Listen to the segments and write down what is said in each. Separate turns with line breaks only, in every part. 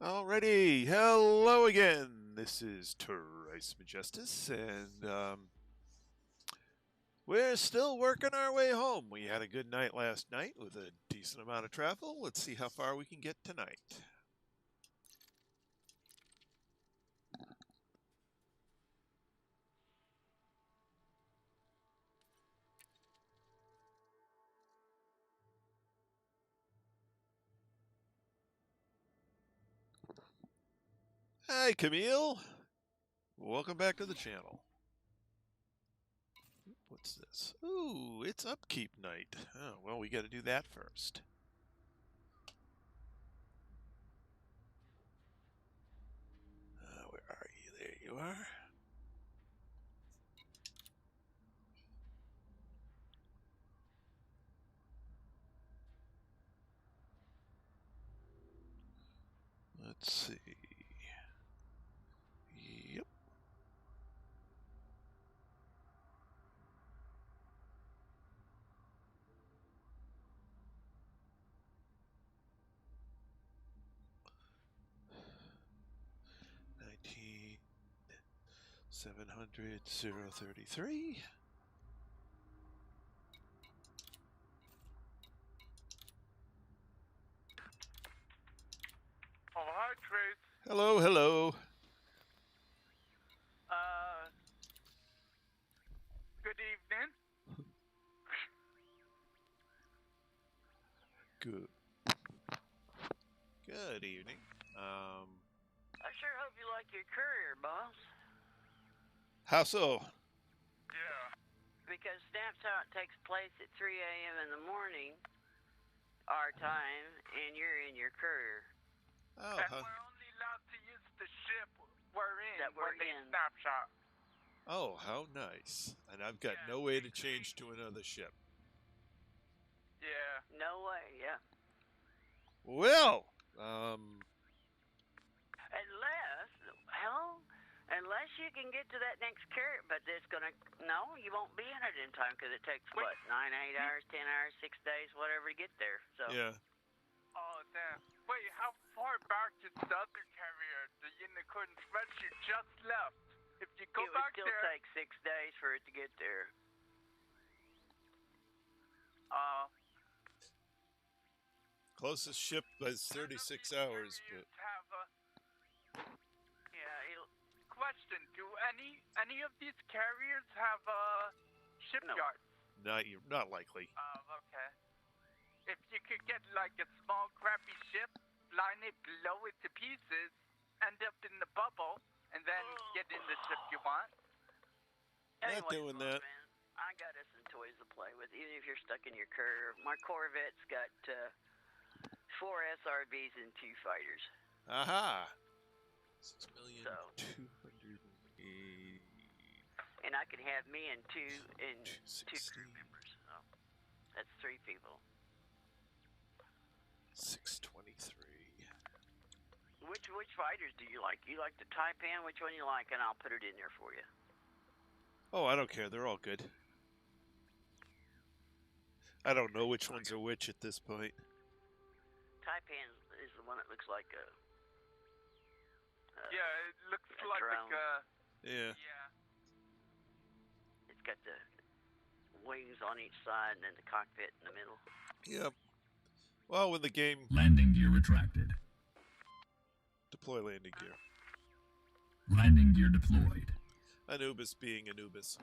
Alrighty, hello again. This is Terrace Majestus, and we're still working our way home. We had a good night last night with a decent amount of travel. Let's see how far we can get tonight. Hi, Camille. Welcome back to the channel. What's this? Ooh, it's upkeep night. Oh, well, we got to do that first. Where are you? There you are. Let's see. Yep. $19,700,033.
Oh, hi, Trace.
Hello, hello.
Good evening.
Good evening.
I sure hope you like your courier, boss.
How so?
Yeah.
Because snaps out takes place at 3 a.m. in the morning, our time, and you're in your courier.
Oh,
And we're only allowed to use the ship we're in
That we're
when they
in.
snapshot.
oh, how nice. And I've got no way to change to another ship.
Yeah.
No way, yeah.
Well,
Unless you can get to that next courier, but it's gonna, no, you won't be in it in time because it takes, what, 9, 8 hours, 10 hours, 6 days, whatever to get there, so.
yeah.
Oh, damn. Wait, how far back is the other carrier, the Unicorn Express you just left? If you go
It would
back
still
there...
take 6 days for it to get there.
Closest ship is 36 hours, but...
Question, do any of these carriers have shipyards?
Not likely.
Oh, okay. If you could get like a small crappy ship, line it, blow it to pieces, end up in the bubble, and then get in the ship you want.
Not doing that.
Man, I got us some toys to play with, even if you're stuck in your courier. My Corvette's got 4 SRBs and 2 fighters.
Aha! 6,280,000.
And I can have me and two crew
260.
members. So that's 3 people.
623.
Which fighters do you like? You like the Taipan? Which one you like? And I'll put it in there for you.
Oh, I don't care. They're all good. I don't know which ones are which at this point.
Taipan is the one that looks like a...
yeah, it looks like
drone.
Yeah.
It's got the wings on each side and then the cockpit in the middle.
Yep. Well, when the game...
Landing gear retracted.
Deploy landing gear.
Landing gear deployed.
Anubis being Anubis.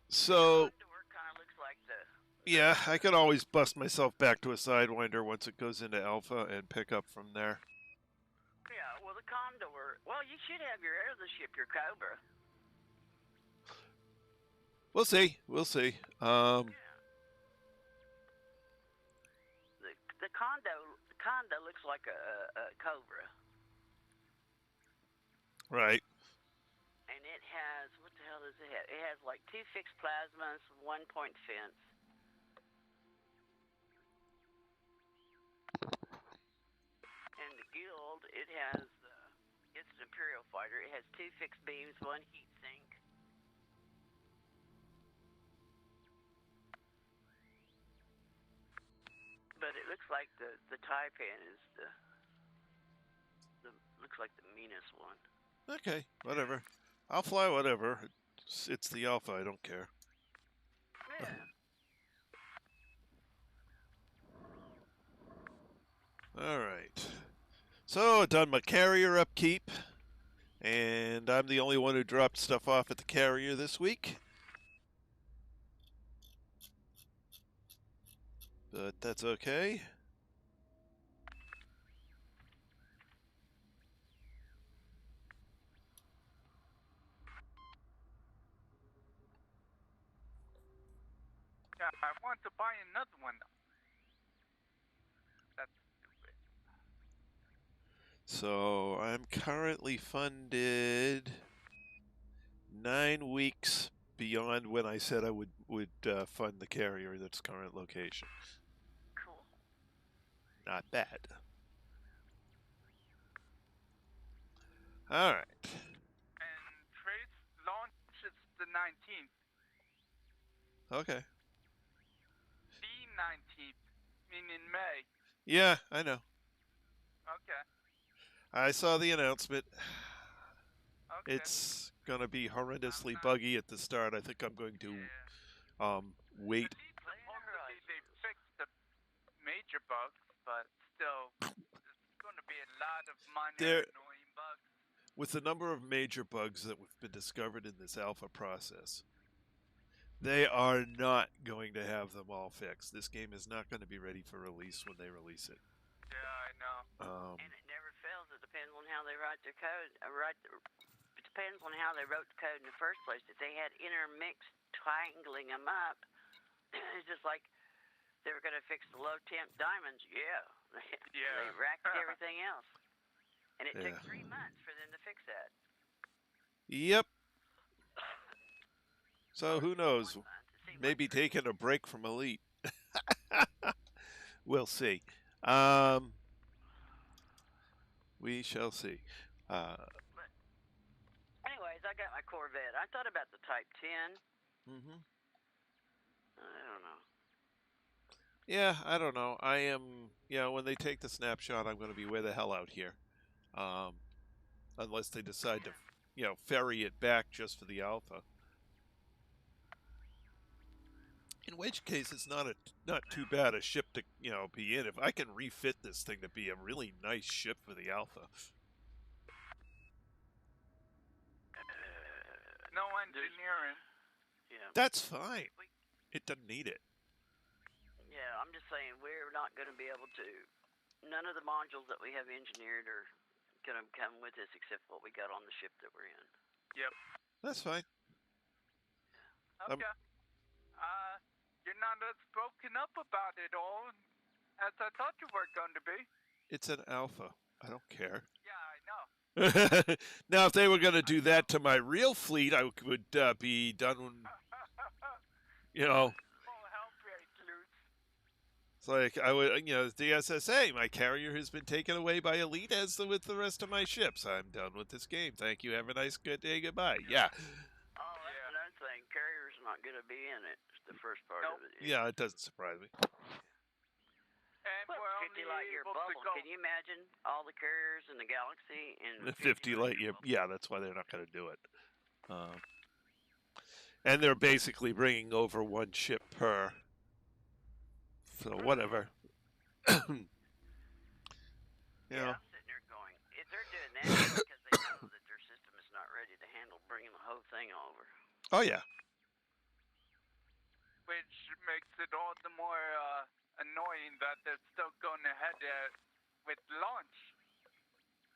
So...
kind of looks like the...
Yeah, I can always bust myself back to a Sidewinder once it goes into Alpha and pick up from there.
Yeah, well, the Condor... Well, you should have your air of the ship, your Cobra.
We'll see. We'll see.
Yeah. The Condo looks like a Cobra.
Right.
And it has... What the hell does it have? It has like 2 fixed plasmas, 1 point fence. And the Guild, it has... it's an Imperial fighter. It has 2 fixed beams, 1 heat sink. But it looks looks like the Taipan is the looks like the meanest one.
Okay, whatever. I'll fly whatever. It's the Alpha. I don't care.
Yeah.
All right. So I done my carrier upkeep, and I'm the only one who dropped stuff off at the carrier this week. But that's okay.
Yeah, I want to buy another one. That's stupid.
So I'm currently funded 9 weeks beyond when I said I would fund the carrier in its current location.
Cool.
Not bad. All right.
And Trace launches the 19th.
Okay.
The 19th, meaning May.
Yeah, I know.
Okay.
I saw the announcement.
Okay.
It's going to be horrendously buggy at the start. I think I'm going to wait.
Supposedly they fixed the major bugs, but still, it's going to be a lot of minor annoying bugs.
With the number of major bugs that have been discovered in this alpha process, they are not going to have them all fixed. This game is not going to be ready for release when they release it.
Yeah, I know.
And it never fails. It depends on how they write their code. It depends on how they wrote the code in the first place. If they had intermixed tangling them up, it's just like they were going to fix the low temp diamonds. Yeah. They racked everything else. And it took 3 months for them to fix that.
Yep. So who knows? Maybe taking a break from Elite. We'll see. We shall see.
Anyways, I got my Corvette. I thought about the Type 10.
Mm-hmm.
I don't know.
Yeah, I don't know. I am, when they take the snapshot, I'm going to be way the hell out here. Unless they decide to, ferry it back just for the Alpha. In which case, it's not too bad a ship to, be in. If I can refit this thing to be a really nice ship for the Alpha.
No engineering.
Yeah.
That's fine. It doesn't need it.
Yeah, I'm just saying we're not going to be able to. None of the modules that we have engineered are going to come with us except what we got on the ship that we're in.
Yep.
That's fine.
Okay. You're not as broken up about it all as I thought you were going to be.
It's an Alpha. I don't care.
Yeah, I know.
Now, if they were going to do that to my real fleet, I would be done,
Full
It's
help rate,
like I would, the SSA, my carrier has been taken away by Elite as with the rest of my ships. I'm done with this game. Thank you. Have a nice, good day. Goodbye. Yeah.
Oh, that's another thing. Carrier's not going to be in it. The first part of it.
Yeah, it doesn't surprise me.
And
Well,
we're
50
only
light year
able to
bubble.
go.
Can you imagine all the carriers in the galaxy in
50 light year. Yeah, that's why they're not going to do it. And they're basically bringing over one ship per. So whatever.
Yeah, I'm sitting there going, if they're doing that because they know that their system is not ready to handle bringing the whole thing over.
Oh yeah.
Which makes it all the more annoying that they're still going ahead with launch.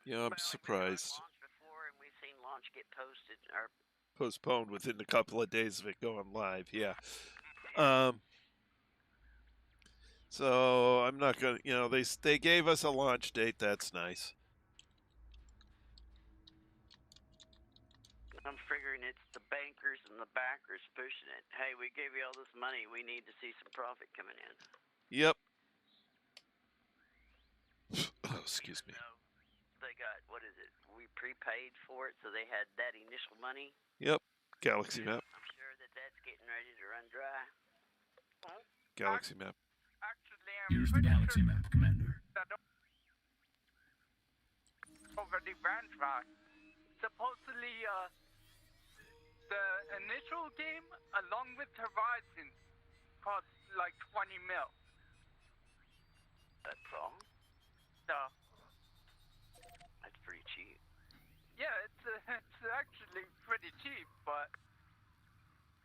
Yeah, I'm surprised.
We've done launch before, and we've seen launch get posted or
Postponed within a couple of days of it going live. Yeah. So I'm not gonna. They gave us a launch date. That's nice.
I'm figuring it's the bankers and the backers pushing it. Hey, we gave you all this money. We need to see some profit coming in.
Yep. Oh, excuse me.
They got, what is it? We prepaid for it, so they had that initial money.
Yep. Galaxy map.
I'm sure that's getting ready to run dry.
Galaxy map.
Actually,
Here's the
pretty
galaxy
sure
map, Commander.
that already ran dry. Supposedly, the initial game, along with Horizon, cost like 20 mil.
That's all.
So,
That's pretty cheap.
yeah, it's actually pretty cheap, but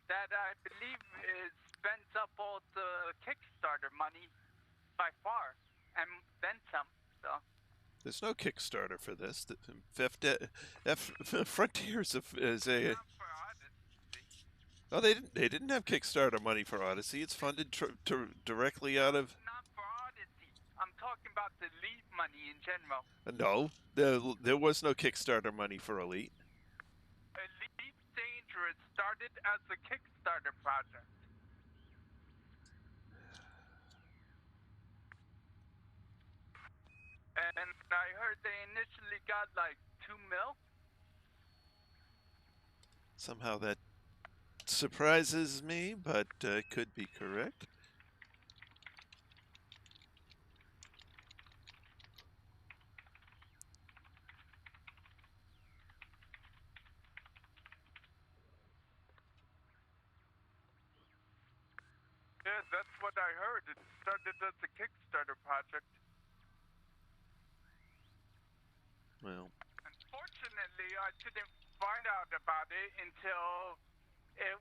that I believe is spends up all the Kickstarter money by far, and then some. So,
There's no Kickstarter for this. Frontiers is a.
not for Odyssey.
Oh, they didn't have Kickstarter money for Odyssey. It's funded directly out of.
Not for Odyssey. I'm talking about the lead money in general.
No, there was no Kickstarter money for Elite.
Elite Dangerous started as a Kickstarter project. And I heard they initially got like 2 mil.
Somehow that surprises me, but could be correct.
Yeah, that's what I heard. It started as a Kickstarter project.
Well,
Unfortunately, I didn't find out about it until it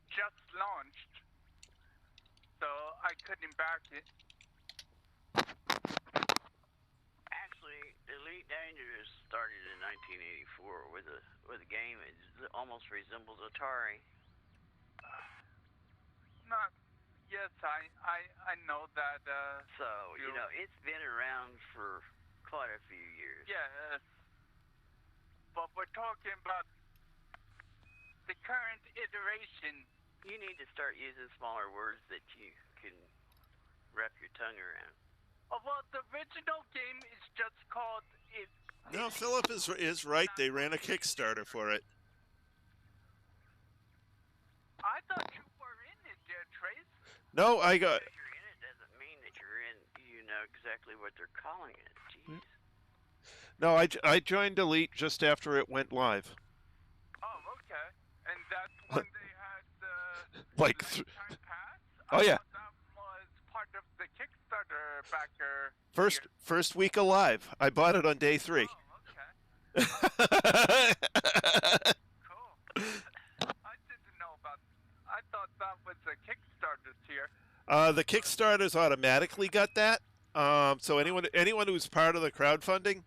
just launched. So I couldn't back it.
Actually, Elite Dangerous started in 1984 with a game that almost resembles Atari.
Not. Yes, I know that.
So, you know, it's been around for quite a few years.
Yes. But we're talking about the current iteration.
You need to start using smaller words that you can wrap your tongue around.
Oh, well, the original game is just called it.
no, Philip is right. They ran a Kickstarter for it.
I thought you were in it, there, Trace.
No, I got.
If you're in it doesn't mean that you're in. You know exactly what they're calling it. Jeez.
No, I joined Elite just after it went live.
Oh, okay. And that's when they had the
Like
lifetime pass?
Oh,
I
yeah.
thought that was part of the Kickstarter backer.
First week alive. I bought it on day 3.
Oh, okay. Cool. I didn't know about. I thought that was a Kickstarter tier.
The Kickstarters automatically got that. So anyone who's part of the crowdfunding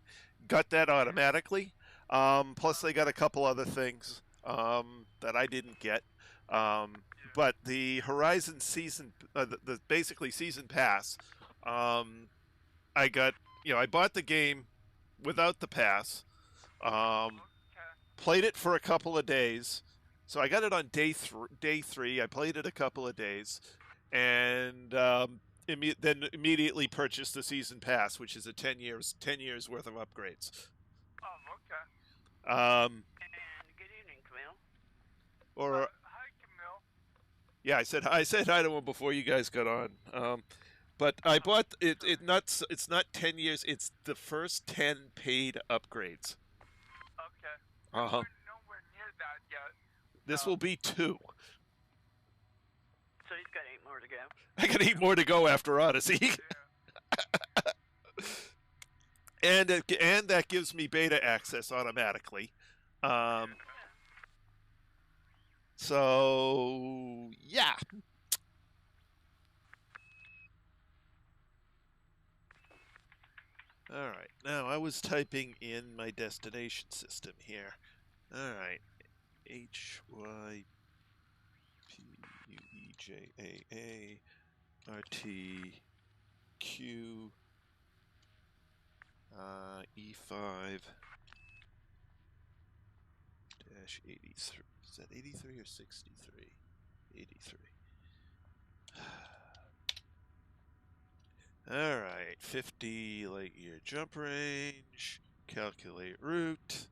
got that automatically. Plus they got a couple other things that I didn't get. But the Horizon season, the basically season pass, I got. I bought the game without the pass.
Okay.
Played it for a couple of days. So I got it on day 3. I played it a couple of days, and then immediately purchased the season pass, which is a 10 years worth of upgrades.
Oh, okay.
And good evening, Camille.
Or
Hi, Camille.
yeah, I said hi to him before you guys got on. But I bought it. It's not 10 years. It's the first 10 paid upgrades.
Okay.
Uh huh.
We're nowhere near that yet.
This will be 2.
So he's got 8 more to go.
I got 8 more to go after Odyssey.
Yeah.
and that gives me beta access automatically. So yeah. All right. Now I was typing in my destination system here. All right. HYPUEJAA E5 dash 83. Is that 83 or 63? 83. All right, 50 light year jump range. Calculate route.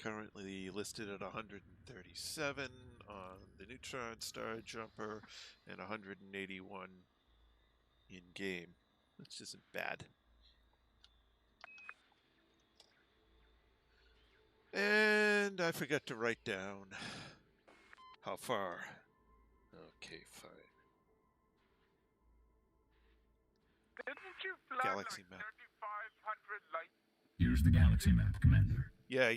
Current Currently listed at 137 on the Neutron Star Jumper and 181 in game, which isn't bad. And I forgot to write down how far. Okay, fine.
Didn't you fly
Galaxy
like
map.
3,500 light
Here's the galaxy map, Commander.
Yeah,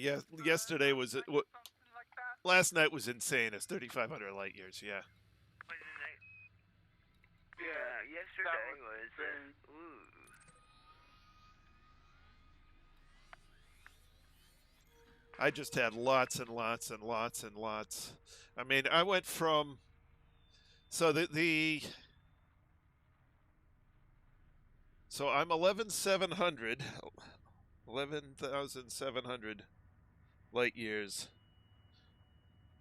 yesterday was
something like that?
last night was insane. It's 3,500 light years. Yeah.
Yeah, yesterday was. Ooh.
I just had lots and lots and lots and lots. I mean, I went from so so I'm 11,700 light years.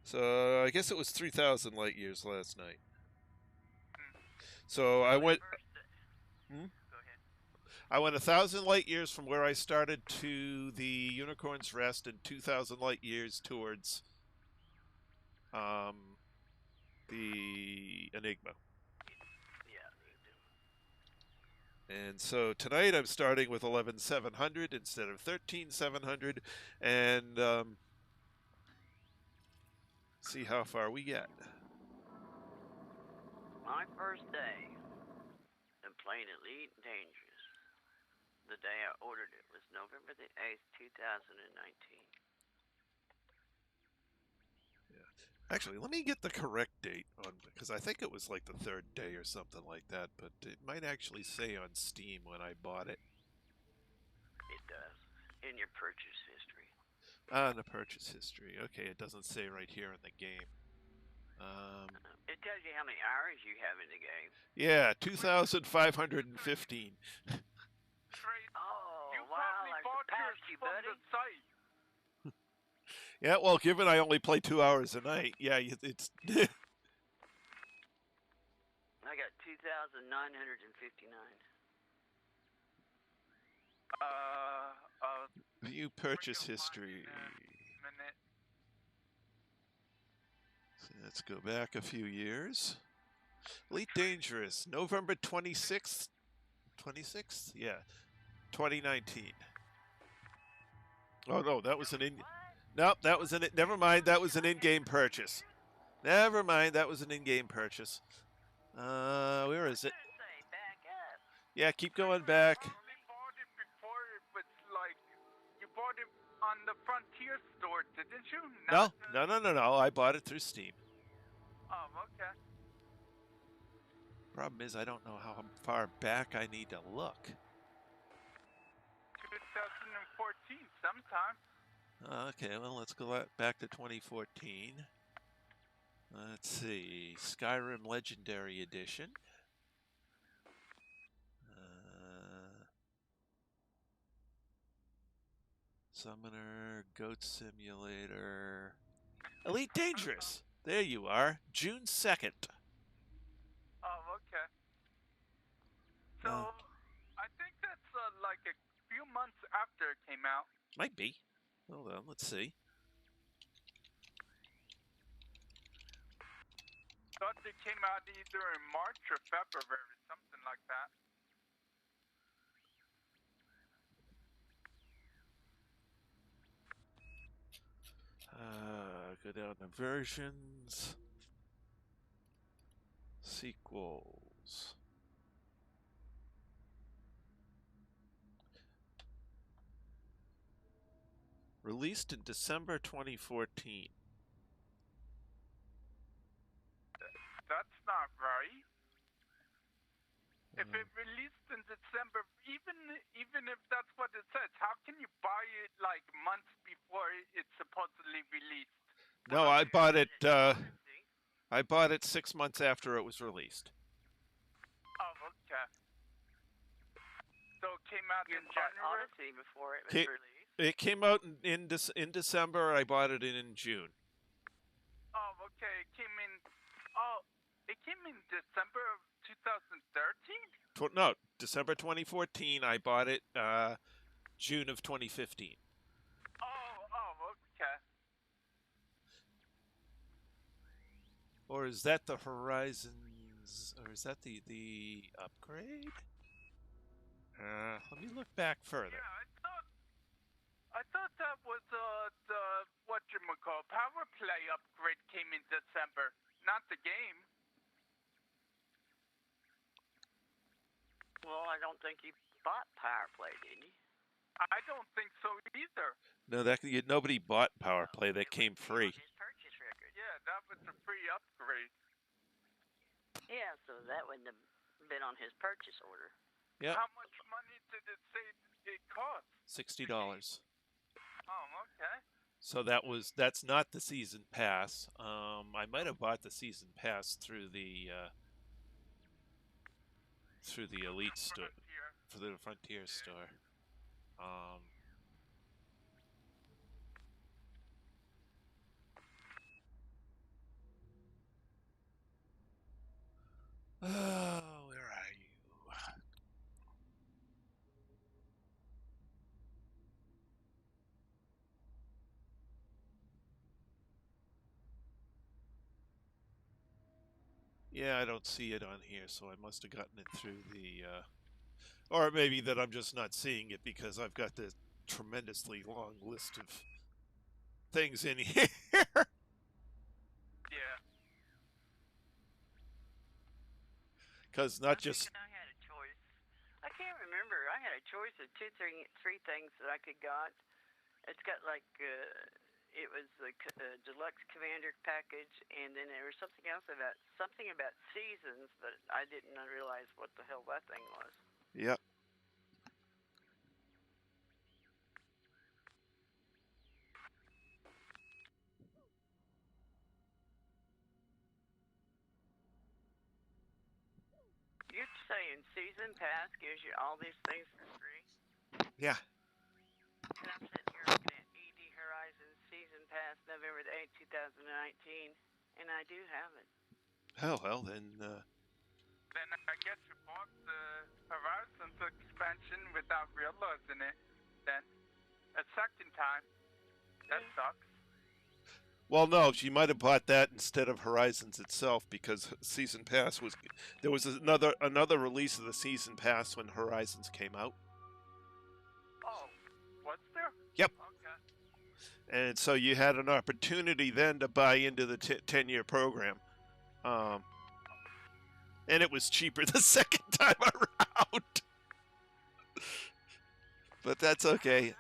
So I guess it was 3,000 light years last night. So I went.
Go ahead.
I went 1,000 light years from where I started to the Unicorn's Rest, and 2,000 light years towards the Enigma.
Yeah.
And so tonight I'm starting with 11,700 instead of 13,700, and see how far we get.
My first day of playing Elite Dangerous, the day I ordered it, was November the 8th, 2019.
Actually, let me get the correct date on, because I think it was like the third day or something like that, but it might actually say on Steam when I bought it.
It does. In your purchase history.
On the purchase history. Okay, it doesn't say right here in the game.
It tells you how many hours you have in the game.
Yeah, 2,515.
Oh,
You
wow,
probably
I
bought yours
surpassed you,
from
buddy.
the site.
Yeah, well, given I only play 2 hours a night, yeah, it's...
I got 2,959.
View purchase history.
Minute.
So let's go back a few years. Elite Dangerous, November 26th? 26th? Yeah, 2019. Oh, no, that was an in... Nope, that was an... Never mind, that was an in-game purchase. Never mind, that was an in-game purchase. Where is it? Yeah, keep going back.
You bought it before it was like, you bought it on the Frontier store, didn't you?
No. I bought it through Steam.
Oh, okay.
Problem is, I don't know how far back I need to look.
2014, sometime.
Okay, well, let's go back to 2014. Let's see. Skyrim Legendary Edition. Summoner, Goat Simulator. Elite Dangerous! There you are. June 2nd.
Oh, okay. So, I think that's like a few months after it came out.
Might be. Hold on, let's see.
Thought it came out either in March or February, something like that.
Go down to versions. Sequels. Released in December 2014.
That's not right. If it released in December, even if that's what it says, how can you buy it like months before it's supposedly released?
No, I bought it 6 months after it was released.
Oh, okay. So it came out
You
in
bought
January?
Odyssey before it was
Okay.
released.
It came out in December. I bought it in June.
Oh, okay. It came in. Oh, it came in December of 2013.
No, December 2014. I bought it June of 2015.
Oh, okay.
Or is that the Horizons? Or is that the upgrade? Let me look back further.
Yeah, I thought that was the whatchamacall power play upgrade came in December, not the game.
Well, I don't think he bought Power Play, did he?
I don't think so either.
No, nobody bought Power Play. That came free.
On his purchase record.
Yeah, that was a free upgrade.
Yeah, so that wouldn't have been on his purchase order.
Yep.
How much money did it say it cost?
$60.
Oh, okay.
So that's not the season pass. I might have bought the season pass through the Elite store, for the Frontier store. Oh, where are you? Yeah, I don't see it on here, so I must have gotten it through the, or maybe that I'm just not seeing it because I've got this tremendously long list of things in here.
Yeah.
Because not just...
I had a choice. I can't remember. I had a choice of three things that I could got. It's got like... it was the deluxe commander package, and then there was something else about seasons, but I didn't realize what the hell that thing was.
Yep.
You're saying season pass gives you all these things for free?
Yeah.
And I'm sitting here looking at ED Horizon Season Pass November the 8th, 2019, and I do have it.
Oh, well, then...
Then I guess you bought the Horizons expansion without realizing it. Then, a second time. That sucks.
Well, no, she might have bought that instead of Horizons itself because Season Pass was... There was another release of the Season Pass when Horizons came out.
Oh, was there?
Yep.
Okay.
And so you had an opportunity then to buy into the 10-year program. And it was cheaper the second time around. But that's okay.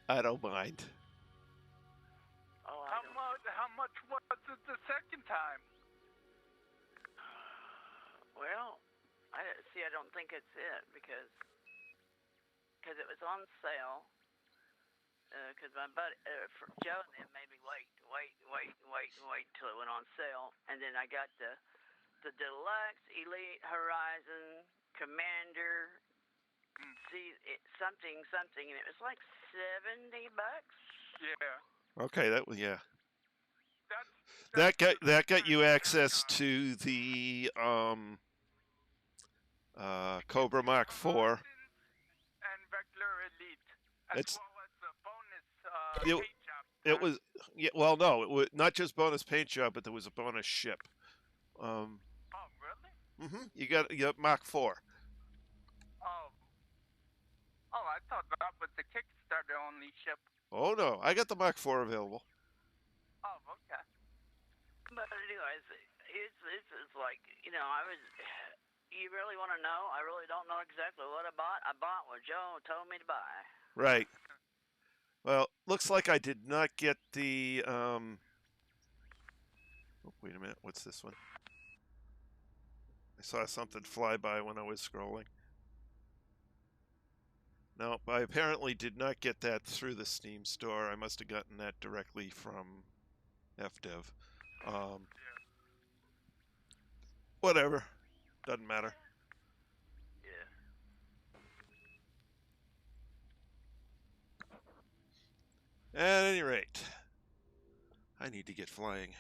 I don't mind.
Oh,
How much was it the second time?
Well, I don't think it's it because it was on sale. Because my buddy Joe and them made me wait till it went on sale, and then I got the deluxe Elite Horizon Commander something, and it was like $70.
Yeah.
Okay, that was
That's
that got you access to the Cobra Mark IV.
And regular Elite, as well as the bonus paint job.
It was well, no, it was not just bonus paint job, but there was a bonus ship.
Oh, really?
Mm-hmm. You got Mark IV.
Oh, I thought that was the Kickstarter only ship.
Oh no, I got the Mark IV available.
Oh, okay.
But anyways, it's like, you really want to know? I really don't know exactly what I bought. I bought what Joe told me to buy.
Right. Well, looks like I did not get the Oh, wait a minute. What's this one? I saw something fly by when I was scrolling. No, I apparently did not get that through the Steam store. I must have gotten that directly from FDev. Whatever. Doesn't matter.
Yeah.
At any rate, I need to get flying.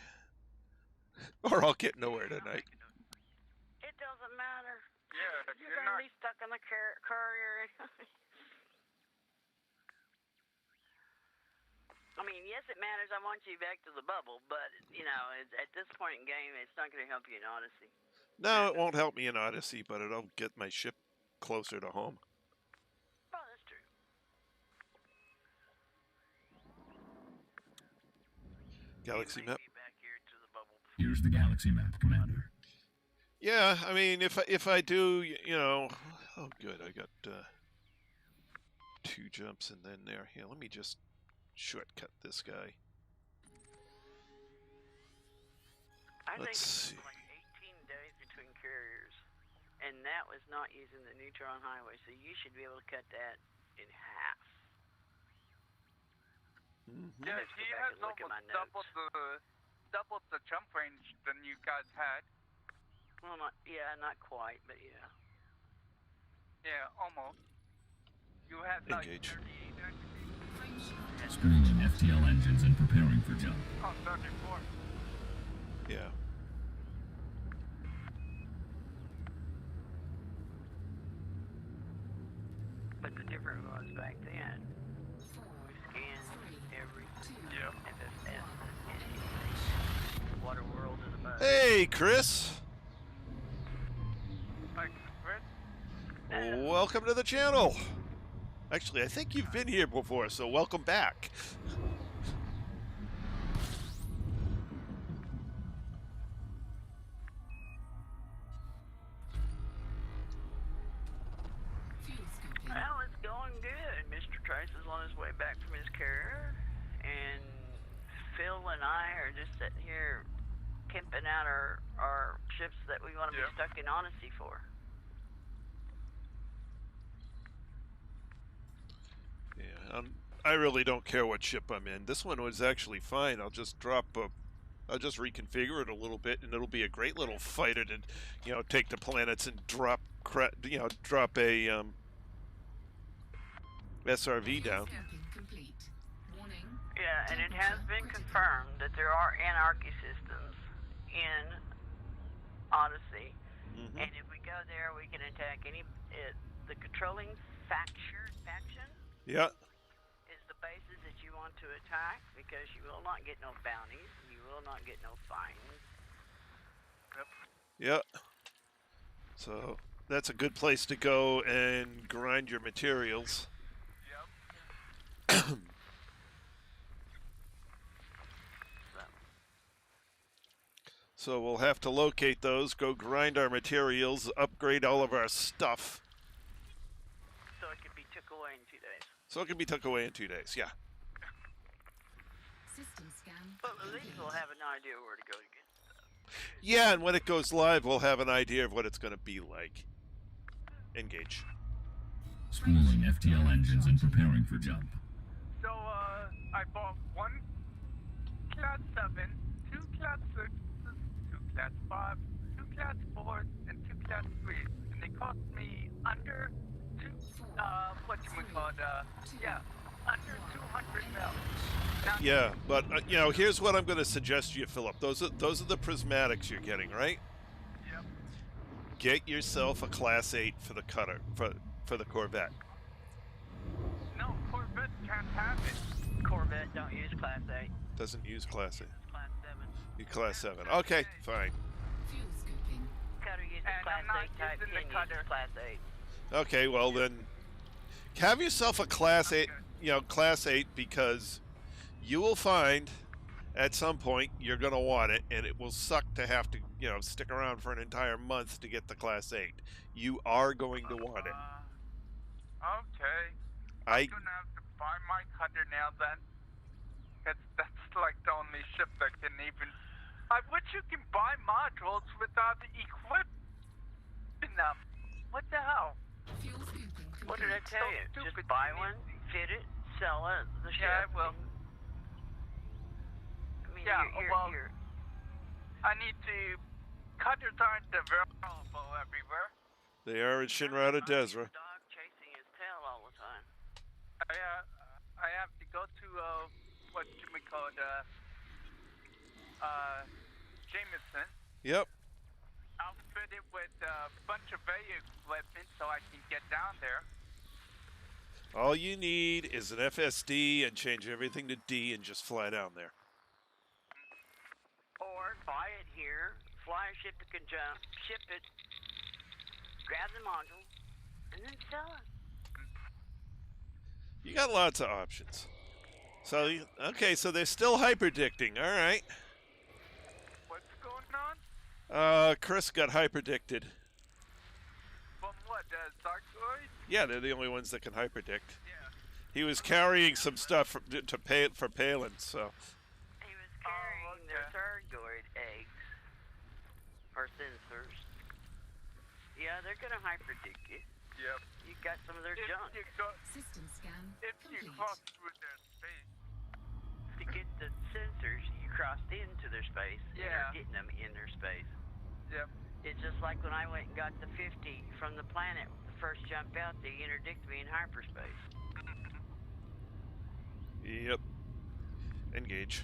Or I'll get nowhere tonight.
It doesn't matter.
Yeah,
You're going to be stuck in the courier. I mean, yes, it matters. I want you back to the bubble, but you know, at this point in game, it's not going to help you in Odyssey.
No, it won't help me in Odyssey, but it'll get my ship closer to home.
Oh, that's true.
Galaxy map.
Back here to the bubble.
Here's the galaxy map, Commander.
Yeah, I mean, if I do, you know, oh good, I got 2 jumps and then there. Here, let me just shortcut this guy. Let's see.
Like 18 days between carriers, and that was not using the Neutron Highway, so you should be able to cut that in half.
Mm-hmm.
Yeah, he has almost doubled the jump range than you guys had.
Well, not quite, but yeah.
Yeah, almost. You had
Engage.
Spooling FTL engines and preparing for jump.
Oh, 34.
Yeah.
But the difference was back then, we scanned every FFS in Water World in the mud.
Hey, Chris.
Thanks, Chris.
Welcome to the channel. Actually, I think you've been here before, so welcome back.
Well, it's going good. Mr. Trace is on his way back from his carrier, and Phil and I are just sitting here pimping out our ships that we want to be stuck in Odyssey for.
Yeah, I really don't care what ship I'm in. This one was actually fine. I'll just reconfigure it a little bit, and it'll be a great little fighter to, you know, take the planets and drop a SRV down.
Yeah, and it has been confirmed that there are anarchy systems in Odyssey, and if we go there, we can attack the controlling faction.
Yeah.
Is the bases that you want to attack, because you will not get no bounties, you will not get no fines.
Yep. So that's a good place to go and grind your materials.
Yep.
So we'll have to locate those, go grind our materials, upgrade all of our stuff.
So it can be took away in 2 days.
So it can be took away in 2 days, yeah.
System scan.
But at least we'll have an idea where to go to get stuff.
Yeah, and when it goes live, we'll have an idea of what it's going to be like. Engage.
Spooling FTL engines and preparing for jump.
So, I bought 1 Class 7, 2 Class 6, 2 Class 5, 2 Class 4, and 2 Class 3. And they cost me under under 200 mil. Now,
Yeah, but you know, here's what I'm going to suggest you fill up. Those are the prismatics you're getting, right?
Yep.
Get yourself a Class 8 for the cutter for the Corvette.
No, Corvette can't have it.
Corvette don't use Class 8.
Doesn't use Class 8.
Class 7.
You Class 7. Okay, fine.
Fuel scooping.
Cutter uses
And
Class
I'm not
8 type,
using the
10
cutter.
uses Class 8.
Okay, well then, have yourself a Class 8. You know, Class 8, because you will find at some point you're going to want it, and it will suck to have to, you know, stick around for an entire month to get the Class 8. You are going to want it.
Okay.
I
I'm gonna have to buy my cutter now then. Cause that's like the only ship that can even. I wish you can buy modules without equipping them. What the hell?
Fuel scooping.
What did I tell you?
stupid.
Just buy one, fit it, sell it, the ship.
Yeah, I will.
I mean,
Yeah, well-
you're
I need to. Cutters aren't available everywhere.
They are in Shinrada Desra.
dog chasing his tail all the time.
I have to go to what you may call it, Jameson.
Yep.
Outfit it with a bunch of radio equipment so I can get down there.
All you need is an FSD and change everything to D and just fly down there.
Or buy it here, fly a ship that can jump, ship it, grab the module, and then sell it.
You got lots of options. So, okay, so they're still hyperdicting. All right.
What's going on?
Chris got hyperdicted.
From what? Zargoid?
Yeah, they're the only ones that can hyperdict.
Yeah.
He was carrying some stuff for Palin, so.
He was carrying their Zargoid eggs, or sensors. Yeah, they're gonna hyperdict you.
Yep.
You got some of their junk.
System scan
If you
complete.
cross through their space.
To get the sensors, you crossed into their space, and
Yeah.
you're getting them in their space.
Yep.
It's just like when I went and got the 50 from the planet, the first jump out, they interdicted me in hyperspace.
Yep. Engage.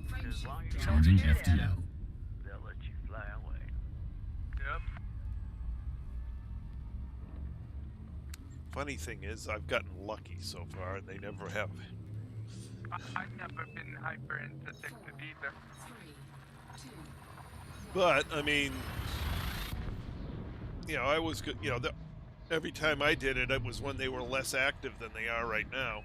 Frame
As long as
shift
you
drive.
Charging
don't get at 'em,
FTO.
they'll let you fly away.
Yep.
Funny thing is, I've gotten lucky so far, and they never have.
I've never been hyper interdicted either.
3, 2,
But I mean, I was good. Every time I did it, it was when they were less active than they are right now.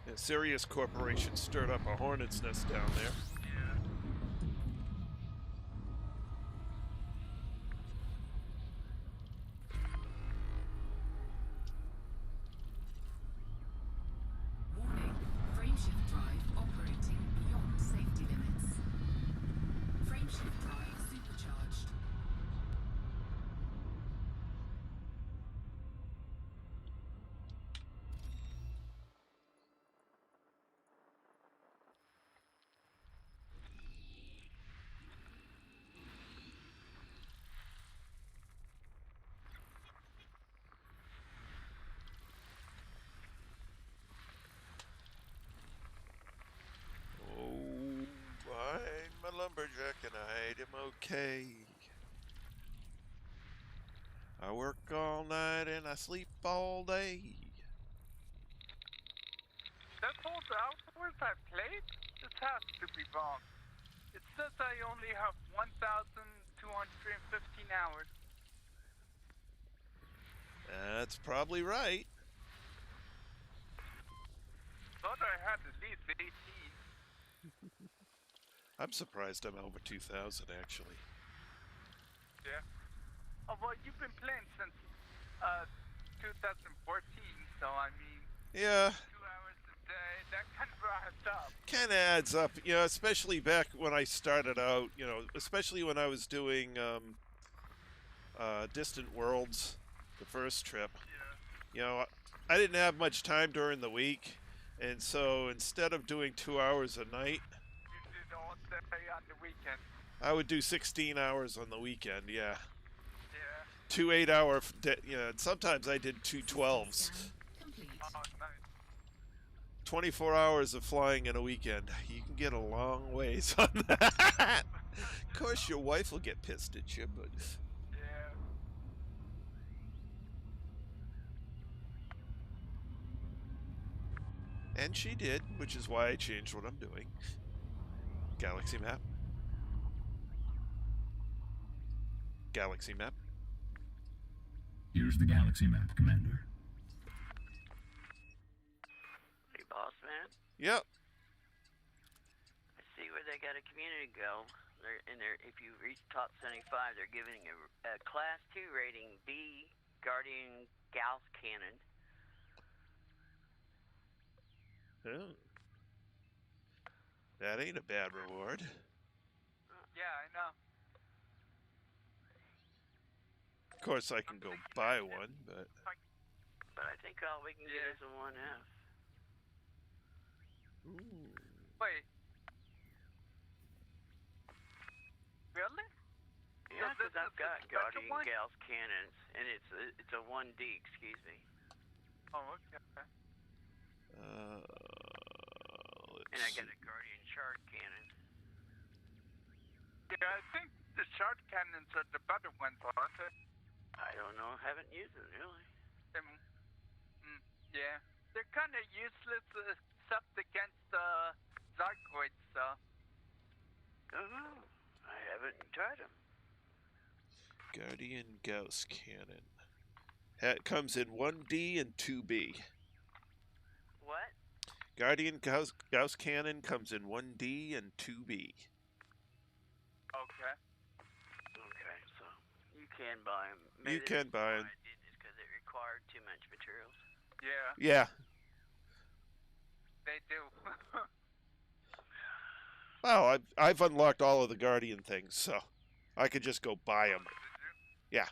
Yeah, Sirius Corporation stirred up a hornet's nest down there.
Yeah.
warning. Frame shift drive operating beyond safety limits. Frame shift drive supercharged.
Oh, I'm a lumberjack and I'm okay. I work all night and I sleep all day.
That's all the hours I've played? This has to be wrong. It says I only have 1,215 hours.
That's probably right.
Thought I had at least 18.
I'm surprised I'm over 2,000 actually.
Yeah. Oh, well, you've been playing since 2014, so I mean,
Yeah,
2 hours a day, that kind of adds up.
kind of adds up, especially back when I started out, especially when I was doing Distant Worlds, the first trip.
Yeah.
I didn't have much time during the week, and so instead of doing 2 hours a night,
You did all day on the weekend.
I would do 16 hours on the weekend, yeah.
Yeah.
2 8-hour, and sometimes I did 2 12s.
Scan complete.
Oh, nice.
24 hours of flying in a weekend. You can get a long ways on that. Of course, your wife will get pissed at you, but
Yeah.
and she did, which is why I changed what I'm doing. Galaxy map. Galaxy map.
Here's the galaxy map, Commander.
Hey, boss man,
Yep.
I see where they got a community go. If you reach top 75, they're giving a Class 2 rating B Guardian Gauss Cannon.
Oh. That ain't a bad reward.
Yeah, I know.
Of course, I can go buy one, but
But I think all we can get
Yeah.
is a 1F.
ooh.
Wait. Really?
Yeah,
So this
because I've
is a
got
special
Guardian
one?
Gauss cannons, and it's a 1D, excuse me.
Oh, okay.
And I got a Guardian Shard cannon.
Yeah, I think the shard cannons are the better ones, aren't they?
I don't know. Haven't used it really.
Yeah, they're kind of useless except against Zarkoids, so.
Don't know. I haven't tried them.
Guardian Gauss Cannon. It comes in 1D and 2B.
What?
Guardian Gauss Cannon comes in 1D and 2B.
Okay.
Okay, so you can buy them.
You can buy 'em.
I did this because it required too much materials.
Yeah,
Yeah.
they do.
Well, I've unlocked all of the Guardian things, so I could just go buy them. Yeah.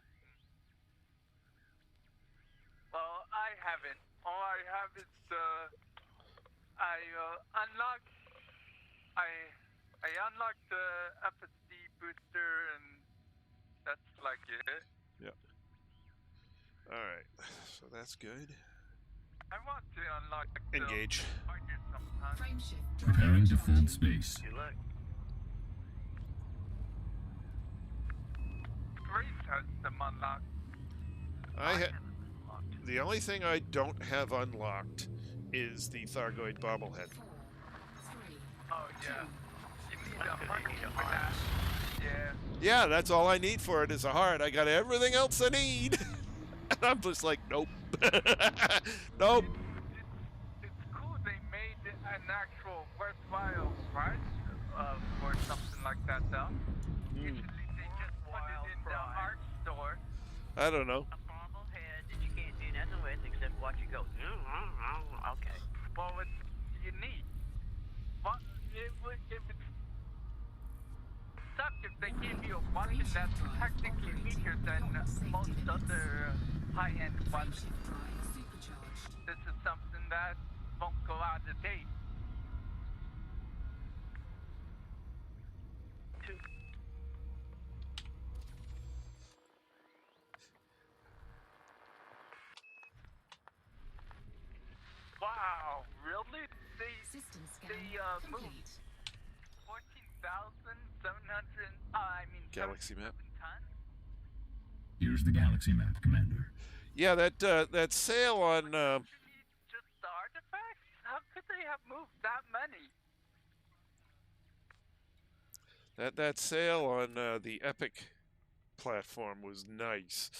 Well, I haven't. All I have is I unlocked the FSD booster, and that's like it.
Yep. All right. So that's good.
I want to unlock
Engage.
the fighter sometime.
Frameshift drive
Preparing to fold
charged.
space.
Good luck.
Grace has them unlocked.
The only thing I don't have unlocked is the Thargoid bobblehead.
4, 3,
Oh yeah. You need a
Because
heart
you need a
for that. Yeah.
Yeah, that's all I need for it is a heart. I got everything else I need. And I'm just like, nope. Nope.
It's cool they made an actual worthwhile price for something like that though. Usually they just put it in the art store.
I don't know.
A bobblehead that you can't do nothing with except watch it go. Okay.
Well, it's unique. But if it's suck if they give you a weapon that's technically weaker than most other high-end ones.
Frameshift drive supercharged.
This is something that won't go out of date. Wow, really?
System scan
They moved
complete.
14,700.
Galaxy map.
77 tons?
Here's the galaxy map, Commander.
Yeah, that sale on
Just the artifacts? How could they have moved that many?
that sale on the Epic platform was nice.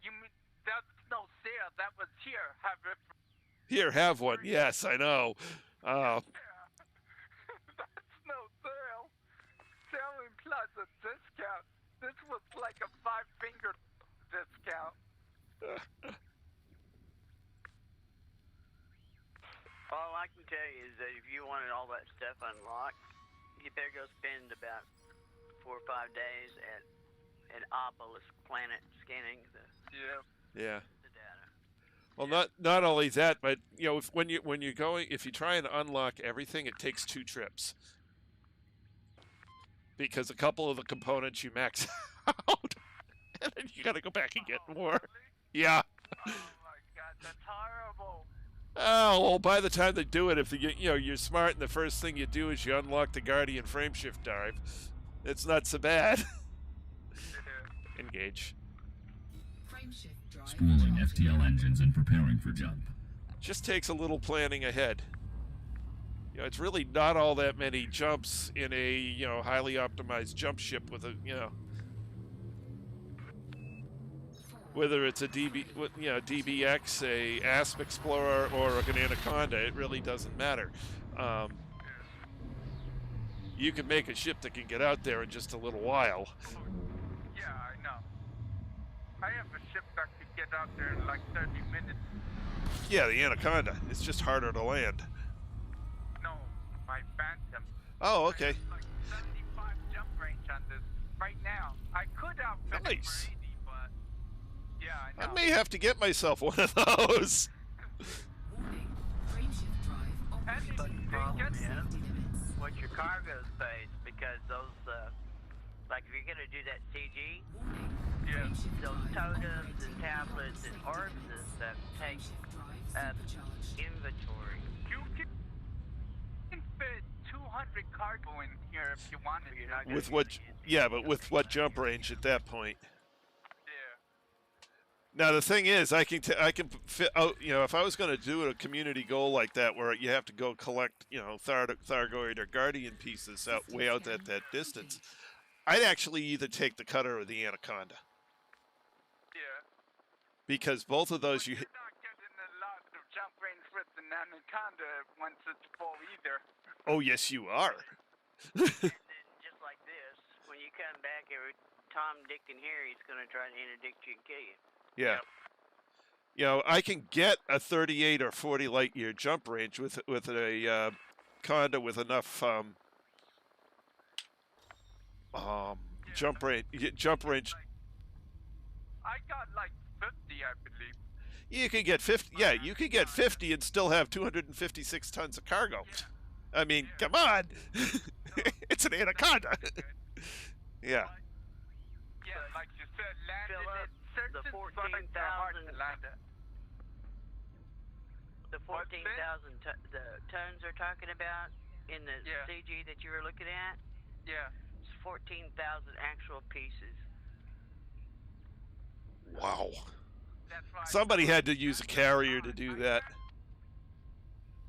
You mean that's no sale? That was here. Have it.
Here, have one. Yes, I know.
That's no sale. Sale implies a discount. This was like a 5-finger discount.
All I can tell you is that if you wanted all that stuff unlocked, you better go spend about 4 or 5 days at Obelisk Planet scanning the
Yeah.
data.
Well, not only that, but you know, if you try and unlock everything, it takes 2 trips because a couple of the components you max out, and then you got to go back and get more. Yeah.
Oh my god, that's horrible.
Oh, well, by the time they do it, if you're smart, and the first thing you do is you unlock the Guardian frameshift drive, it's not so bad. Engage.
Frameshift drive
Spooling
charged.
FTL engines and preparing for jump.
Just takes a little planning ahead. You know, it's really not all that many jumps in a highly optimized jump ship with a whether it's a DBX, a Asp Explorer, or an Anaconda, it really doesn't matter. You can make a ship that can get out there in just a little while.
Yeah, I know. I have a ship that could get out there in like 30 minutes.
Yeah, the Anaconda. It's just harder to land.
No, my Phantom.
Oh, okay.
Like 75 jump range on this right now. I could outfit it
Nice.
for 80, but yeah, I
I
know.
may have to get myself one of those.
Warning. Frameshift drive operating
But the
beyond
problem
safety
is,
limits.
what's your cargo space? Because those, like if you're gonna do that CG,
Warning.
Yeah.
Frameshift
those
drive
totems and
operating
tablets and
beyond
orbs
safety
and stuff take
Frameshift drive
up
supercharged.
inventory.
You can fit 200 200 cargo in here if you wanted it. I
With
guess.
what? Yeah, but with what jump range at that point?
Yeah.
Now the thing is, I can fit out. You know, if I was going to do a community goal like that, where you have to go collect, you know, Thargoid or Guardian pieces out way out at that distance, I'd actually either take the Cutter or the Anaconda,
Yeah.
because both of those you.
You're not getting a lot of jump range with an Anaconda once it's full either.
Oh yes, you are.
And then just like this, when you come back, every Tom, Dick, and Harry's going to try to interdict you and kill you.
Yeah. You know, I can get a 38 or 40 light year jump range with a Conda with enough jump range.
I got like 50, I believe.
You can get 50. Yeah, you can get 50 and still have 256 tons of cargo. I mean, come on. It's an Anaconda. Yeah.
Yeah, like you said, landed
Fill up
it. Certain
the
sites are hard to
14,000
land at.
The 14,000 the tons they're talking about in the
Yeah.
CG that you were looking at,
Yeah.
it's 14,000 actual pieces.
Wow.
That's right.
Somebody had to use a carrier to do that.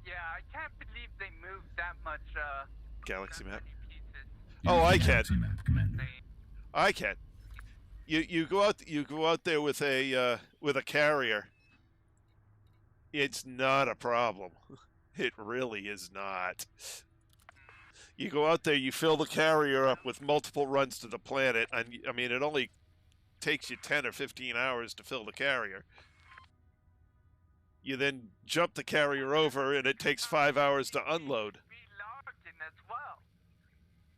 Yeah, I can't believe they moved that much,
Galaxy
that
map.
many pieces.
Oh, I
Use the
can.
Galaxy map, Commander.
I can. You go out there with a carrier. It's not a problem. It really is not. You go out there, you fill the carrier up with multiple runs to the planet, and I mean it only takes you 10 or 15 hours to fill the carrier. You then jump the carrier over, and it takes 5 hours to unload.
Relogging as well.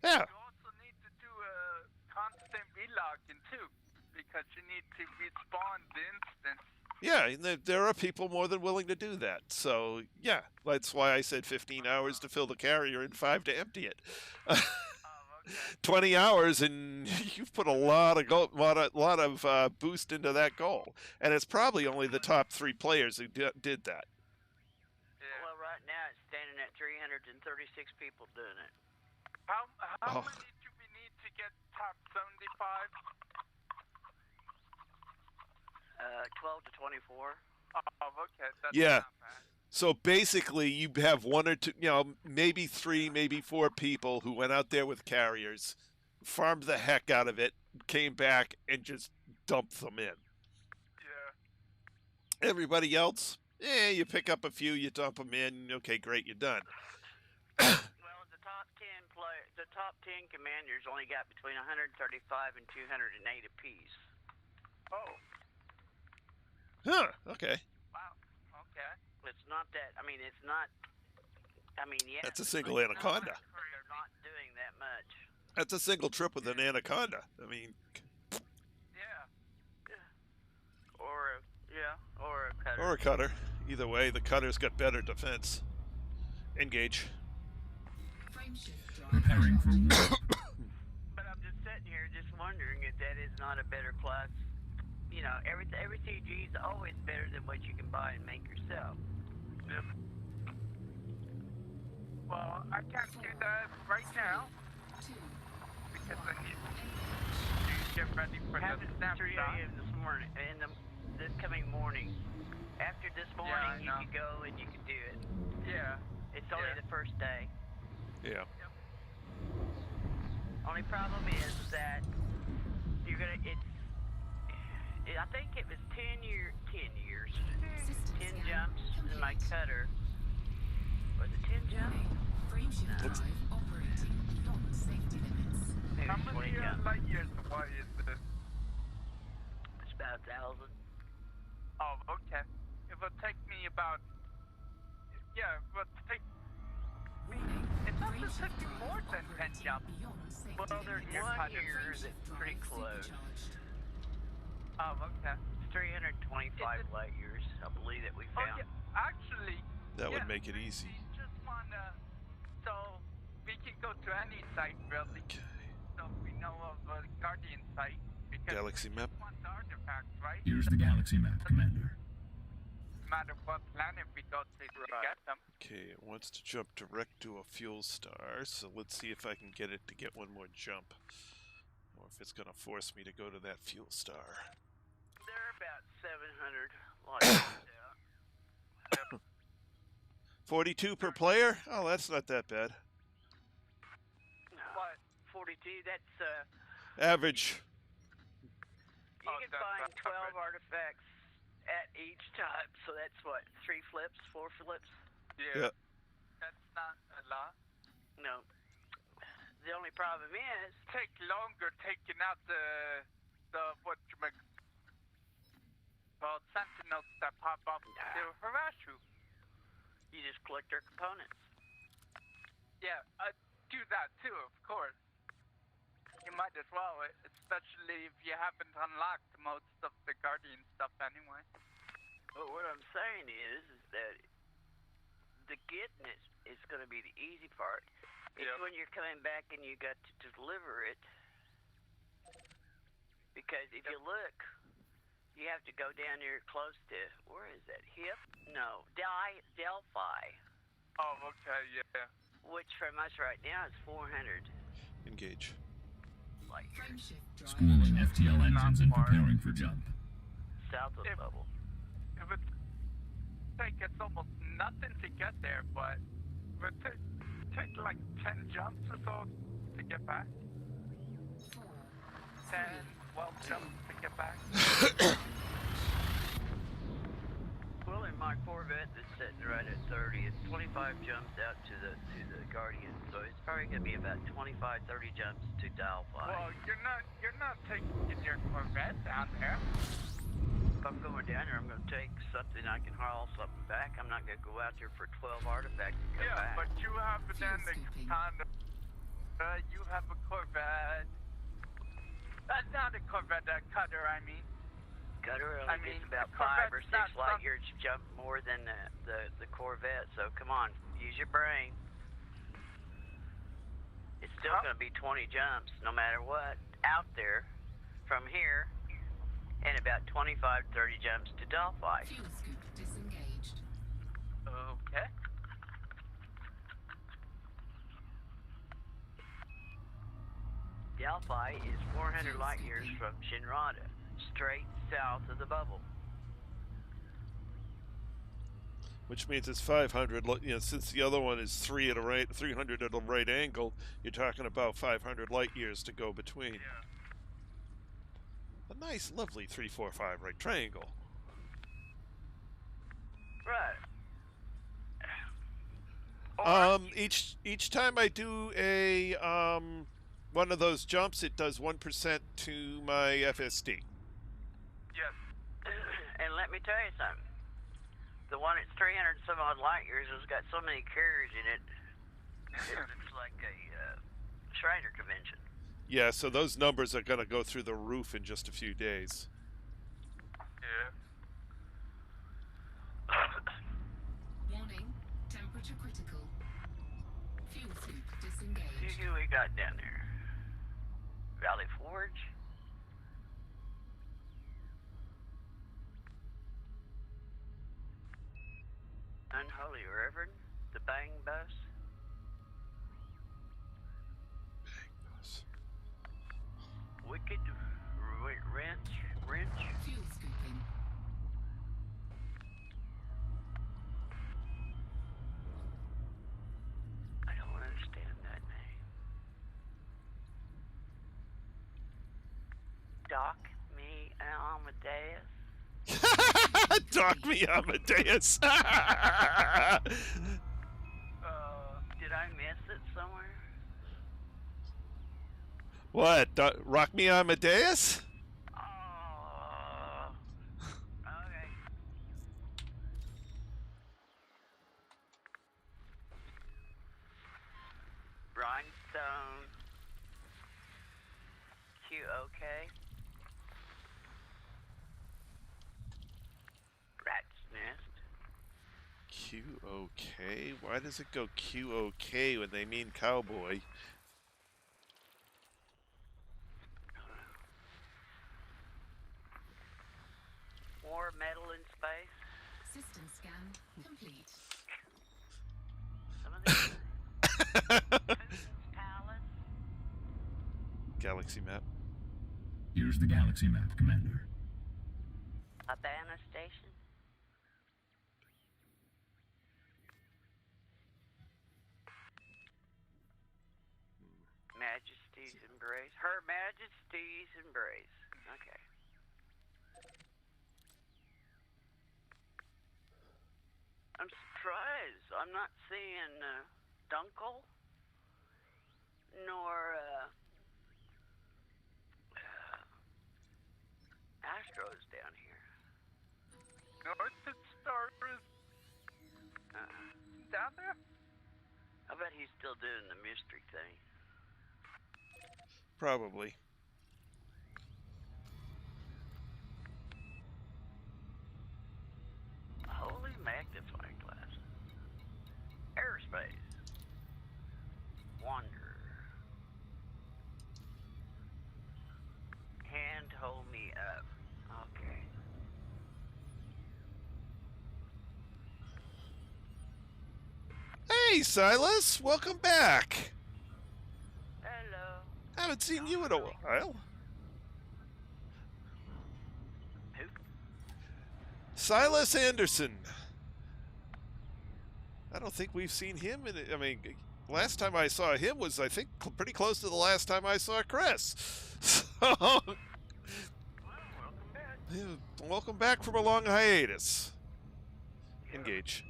Yeah.
You also need to do a constant relogging too, because you need to respawn the instance.
Yeah, and there are people more than willing to do that. So, yeah, that's why I said 15 hours to fill the carrier and 5 to empty it.
Okay.
20 hours, and you've put a lot of boost into that goal. And it's probably only the top 3 players who did that.
Yeah.
Well, right now it's standing at 336 people doing it.
How
Oh.
many do we need to get top 75?
12 to 24.
Oh, okay. That's
Yeah.
not bad.
So basically, you have 1 or 2, you know, maybe 3, maybe 4 people who went out there with carriers, farmed the heck out of it, came back, and just dumped them in.
Yeah.
Everybody else, you pick up a few, you dump them in. Okay, great, you're done.
Well, the top 10 commanders only got between 135 and 208 apiece.
Oh,
Huh? Okay.
wow. Okay.
It's not that. I mean, it's not. I mean, yeah.
That's a single
but
Anaconda.
They're not doing that much.
That's a single trip with an Anaconda. I mean,
Yeah.
Or a cutter.
or a cutter. Either way, the cutter's got better defense. Engage.
Frameshift drive
Preparing for
charged.
war.
But I'm just sitting here just wondering if that is not a better class. You know, every CG is always better than what you can buy and make yourself.
Well, I can't do that right now
2.
because I need to get ready for the
Happened at 3
snapshot.
a.m. this morning, this coming morning. After this
I
morning, you
know.
could go and you could do it.
Yeah.
It's only
Yeah.
the first day.
Yeah.
Only problem is that you're gonna. I think it was 10 years,
System
10
scan
jumps in my
complete.
cutter. Was it 10 jumps?
Warning. Frameshift
No.
drive operating beyond safety limits.
Maybe
How
20
many
jumps.
light years away is this?
It's about 1,000.
Oh, okay. It will take me about. Yeah, it will take.
Warning.
It doesn't
Frameshift
take me
drive
more than 10
operating
jumps.
beyond safety
Well, there's
limits.
one
cutter.
here that's
Frameshift
pretty
drive
close.
supercharged.
Oh, okay.
It's 325
Is it-
light years, I believe, that we
Oh,
found.
yeah. Actually.
That would
yeah,
make it
we
easy.
just wanna. So we can go to any site really.
Okay.
So we know of a Guardian site because
Galaxy
we
map.
just want the artifacts, right?
Here's the Galaxy map, Commander.
matter what planet we go to get them.
Okay, it wants to jump direct to a fuel star, so let's see if I can get it to get one more jump. Or if it's going to force me to go to that fuel star.
They're about 700 light years out.
42 per player? Oh, that's not that bad.
What? 42? That's,
Average.
you
Oh,
can
that's
find
not
12
covered.
artifacts at each time, so that's what, 3 flips, 4 flips?
Yeah.
That's not a lot.
No. The only problem is,
Take longer taking out the sentinels that pop up to harass you.
you just collect their components.
Yeah, do that too, of course. You might as well, especially if you haven't unlocked most of the Guardian stuff anyway.
But what I'm saying is that the getting it is going to be the easy part. It's
Yep.
when you're coming back and you got to deliver it. Because if you look, you have to go down here close to, where is that? Hip? No, Delphi,
Oh, okay, yeah.
which from us right now is 400
Engage.
light years
Frameshift drive.
Schooling FTL engines and preparing for jump.
south of the
If-
bubble.
It would take us almost nothing to get there, but it would take like 10 jumps or so to get back.
4,
10, 12 jumps to get back.
Well, in my Corvette that's sitting right at 30, it's 25 jumps out to the Guardian, so it's probably going to be about 25, 30 jumps to Delphi.
Well, you're not taking your Corvette down there.
If I'm going down there, I'm going to take something I can haul something back. I'm not going to go out there for 12 artifacts and come
Yeah,
back.
but you have then the
scooping.
kind of you have a Corvette. Not a Corvette, a cutter. I mean.
Cutter only
I mean,
gets about
the
5 or
Corvette's
6
not
light
some-
years jump more than the Corvette. So come on, use your brain. It's still
Huh?
going to be 20 jumps, no matter what, out there from here, and about 25, 30 jumps to Delphi.
Fuel scoop disengaged.
Okay.
Delphi is 400 light years from Shinrada, straight south of the bubble.
Which means it's 500. Since the other one is 300 at a right angle, you're talking about 500 light years to go between. A nice, lovely 3-4-5 right triangle.
Right.
Each time I do a one of those jumps, it does 1% to my FSD.
Yes.
And let me tell you something. The one at 300 some odd light years has got so many carriers in it. It's like a Shriner convention.
Yeah, so those numbers are going to go through the roof in just a few days.
Yeah.
Warning, temperature critical. Fuel scoop disengaged.
See who we got down there. Valley Forge. Unholy Reverend. The Bang Bus. Wicked Wrench.
Fuel scooping.
I don't understand that name. Doc Me Amadeus.
Dock me, Amadeus.
Did I miss it somewhere?
What? Rock me, Amadeus?
Oh. Okay. Rhinestone. QOK. Rat's Nest.
QOK? Why does it go QOK when they mean cowboy?
More metal in space.
System scan complete.
Some of these Putin's palace.
Galaxy map.
Here's the galaxy map, Commander.
Havana Station. Majesty's Embrace. Her Majesty's Embrace. Okay. I'm surprised. I'm not seeing Dunkel nor Astros down here.
North Star is down there?
I bet he's still doing the mystery thing.
Probably.
Holy magnifying glass. Airspace. Wander. Hand hold me up. Okay.
Hey, Silas! Welcome back!
Hello.
Haven't seen you in a while.
Who?
Silas Anderson. I don't think we've seen him in. I mean, last time I saw him was, I think, pretty close to the last time I saw Chris. So,
Well, welcome back.
yeah, welcome back from a long hiatus. Engage.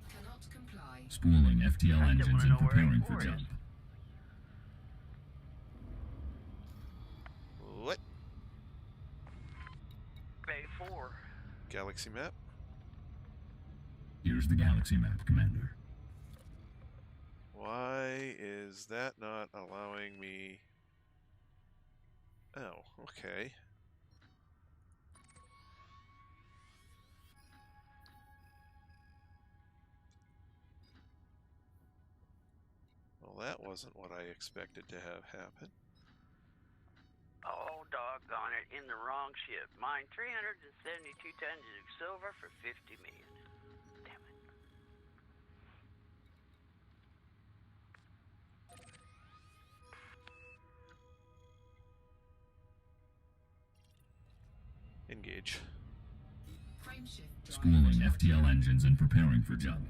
Cannot comply.
Spooling FTL
I
engines
wanna
and
know where
preparing
he
for
is.
jump.
What?
Bay 4.
Galaxy map?
Here's the galaxy map, Commander.
Why is that not allowing me? Oh, okay. Well, that wasn't what I expected to have happen.
Oh, doggone it. In the wrong ship. Mine 372 tons of silver for 50 million. Damn it.
Engage.
Frame shift drive
Spooling
charged.
FTL engines and preparing for jump.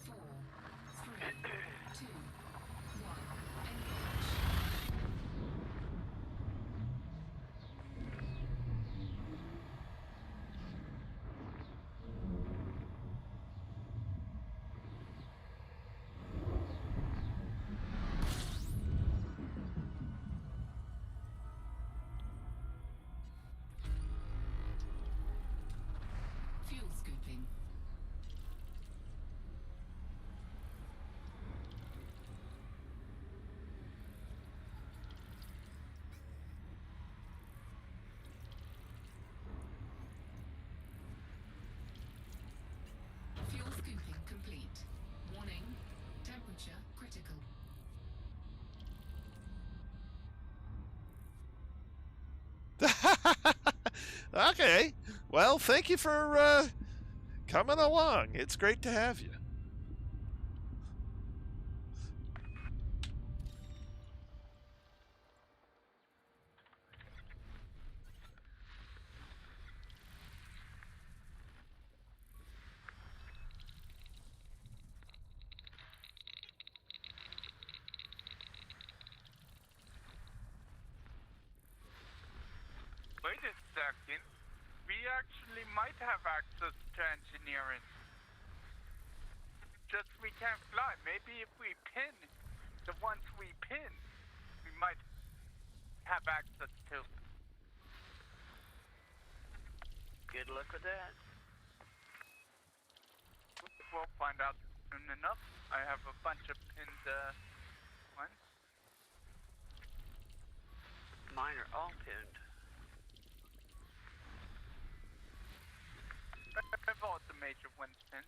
Four, three, two, one. Engage. Fuel scooping. Fuel scooping complete. Warning. Temperature critical.
Okay. Well, thank you for coming along. It's great to have you.
Wait a second. We actually might have access to engineering. Just we can't fly. Maybe if we pin the ones we pin, we might have access to.
Good luck with that.
We'll find out soon enough. I have a bunch of pinned ones.
Mine are all pinned.
I've all the major ones pinned.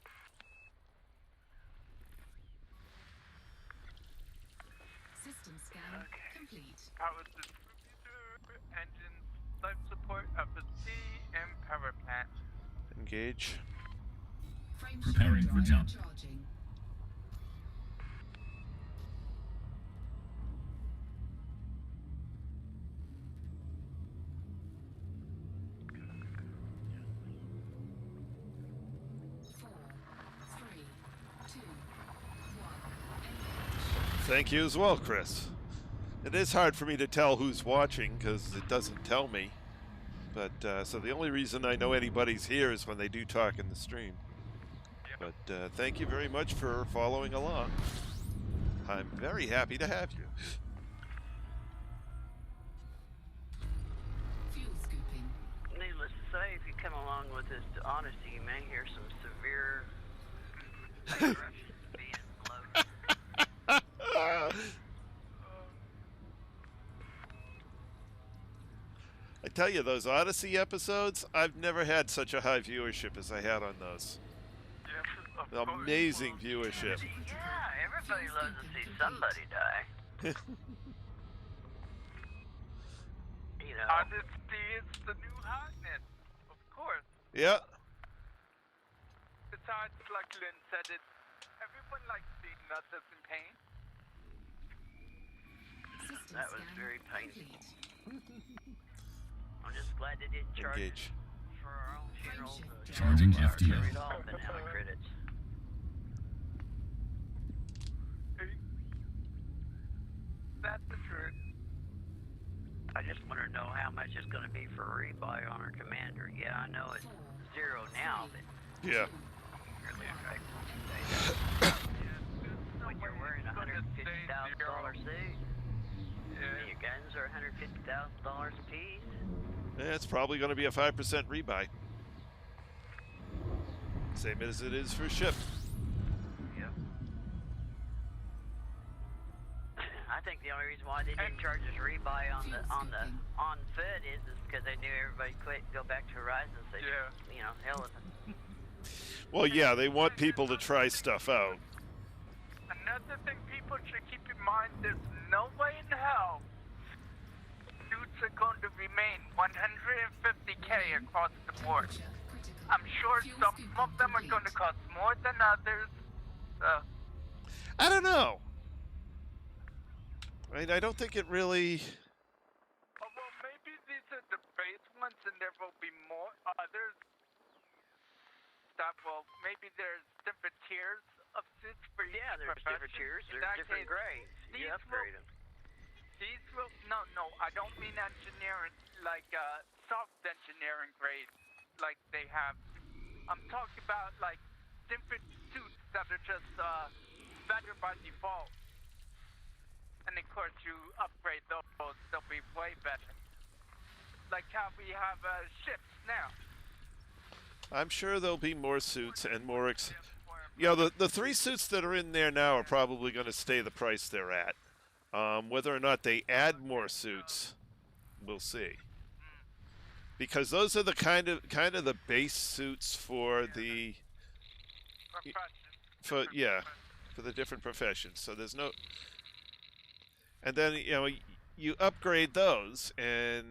Power distributor, engines, life support, FSD, and power plant.
Engage.
Frame
Preparing
shift
for
drive
jump.
charging. Four, three, two, one.
Thank you as well, Chris. It is hard for me to tell who's watching because it doesn't tell me. But so the only reason I know anybody's here is when they do talk in the stream. But thank you very much for following along. I'm very happy to have you.
Fuel scooping.
Needless to say, if you come along with this to honesty, you may hear some severe aggression being loaded.
I tell you, those Odyssey episodes, I've never had such a high viewership as I had on those.
Yes, of course.
Amazing viewership.
Yeah, everybody loves to see somebody die. You know,
Honesty is the new hotness, of course.
Yeah.
Besides, like Lynn said, everyone likes seeing others in pain.
System
that was
scan
very painful.
complete.
I'm just glad they didn't charge
Engage.
for our own funerals.
Charging
Our
FTL.
carried all banana credits.
That's the truth.
I just want to know how much it's going to be for a rebuy on our commander. Yeah, I know it's zero now, but
Yeah.
really attractive. When you're wearing a $150,000 suit, and your guns are $150,000 a piece.
It's probably going to be a 5% rebuy. Same as it is for ship.
Yep. I think the only reason why they didn't charge us rebuy on foot is because they knew everybody quit and go back to Horizon. So you know, hell with it.
Well, yeah, they want people to try stuff out.
Another thing people should keep in mind, there's no way in hell suits are going to remain 150K across the board.
Temperature critical.
I'm sure
Fuel
some
scooping
of them are going to
complete.
cost more than others. So,
I don't know. I don't think it really...
oh, well, maybe these are the base ones and there will be more others. That will, maybe there's different tiers of suits for each
Yeah, there's different
profession.
tiers.
In
There's
that
different
case,
grades. You
these
upgrade them.
These will, no, I don't mean engineering, like soft engineering grades, like they have. I'm talking about like different suits that are just better by default. And of course you upgrade those, they'll be way better. Like how we have ships now.
I'm sure there'll be more suits and more... You know, the 3 suits that are in there now are probably going to stay the price they're at. Whether or not they add more suits, we'll see. Because those are the kind of the base suits for the for the different professions. So there's no, and then you know you upgrade those and.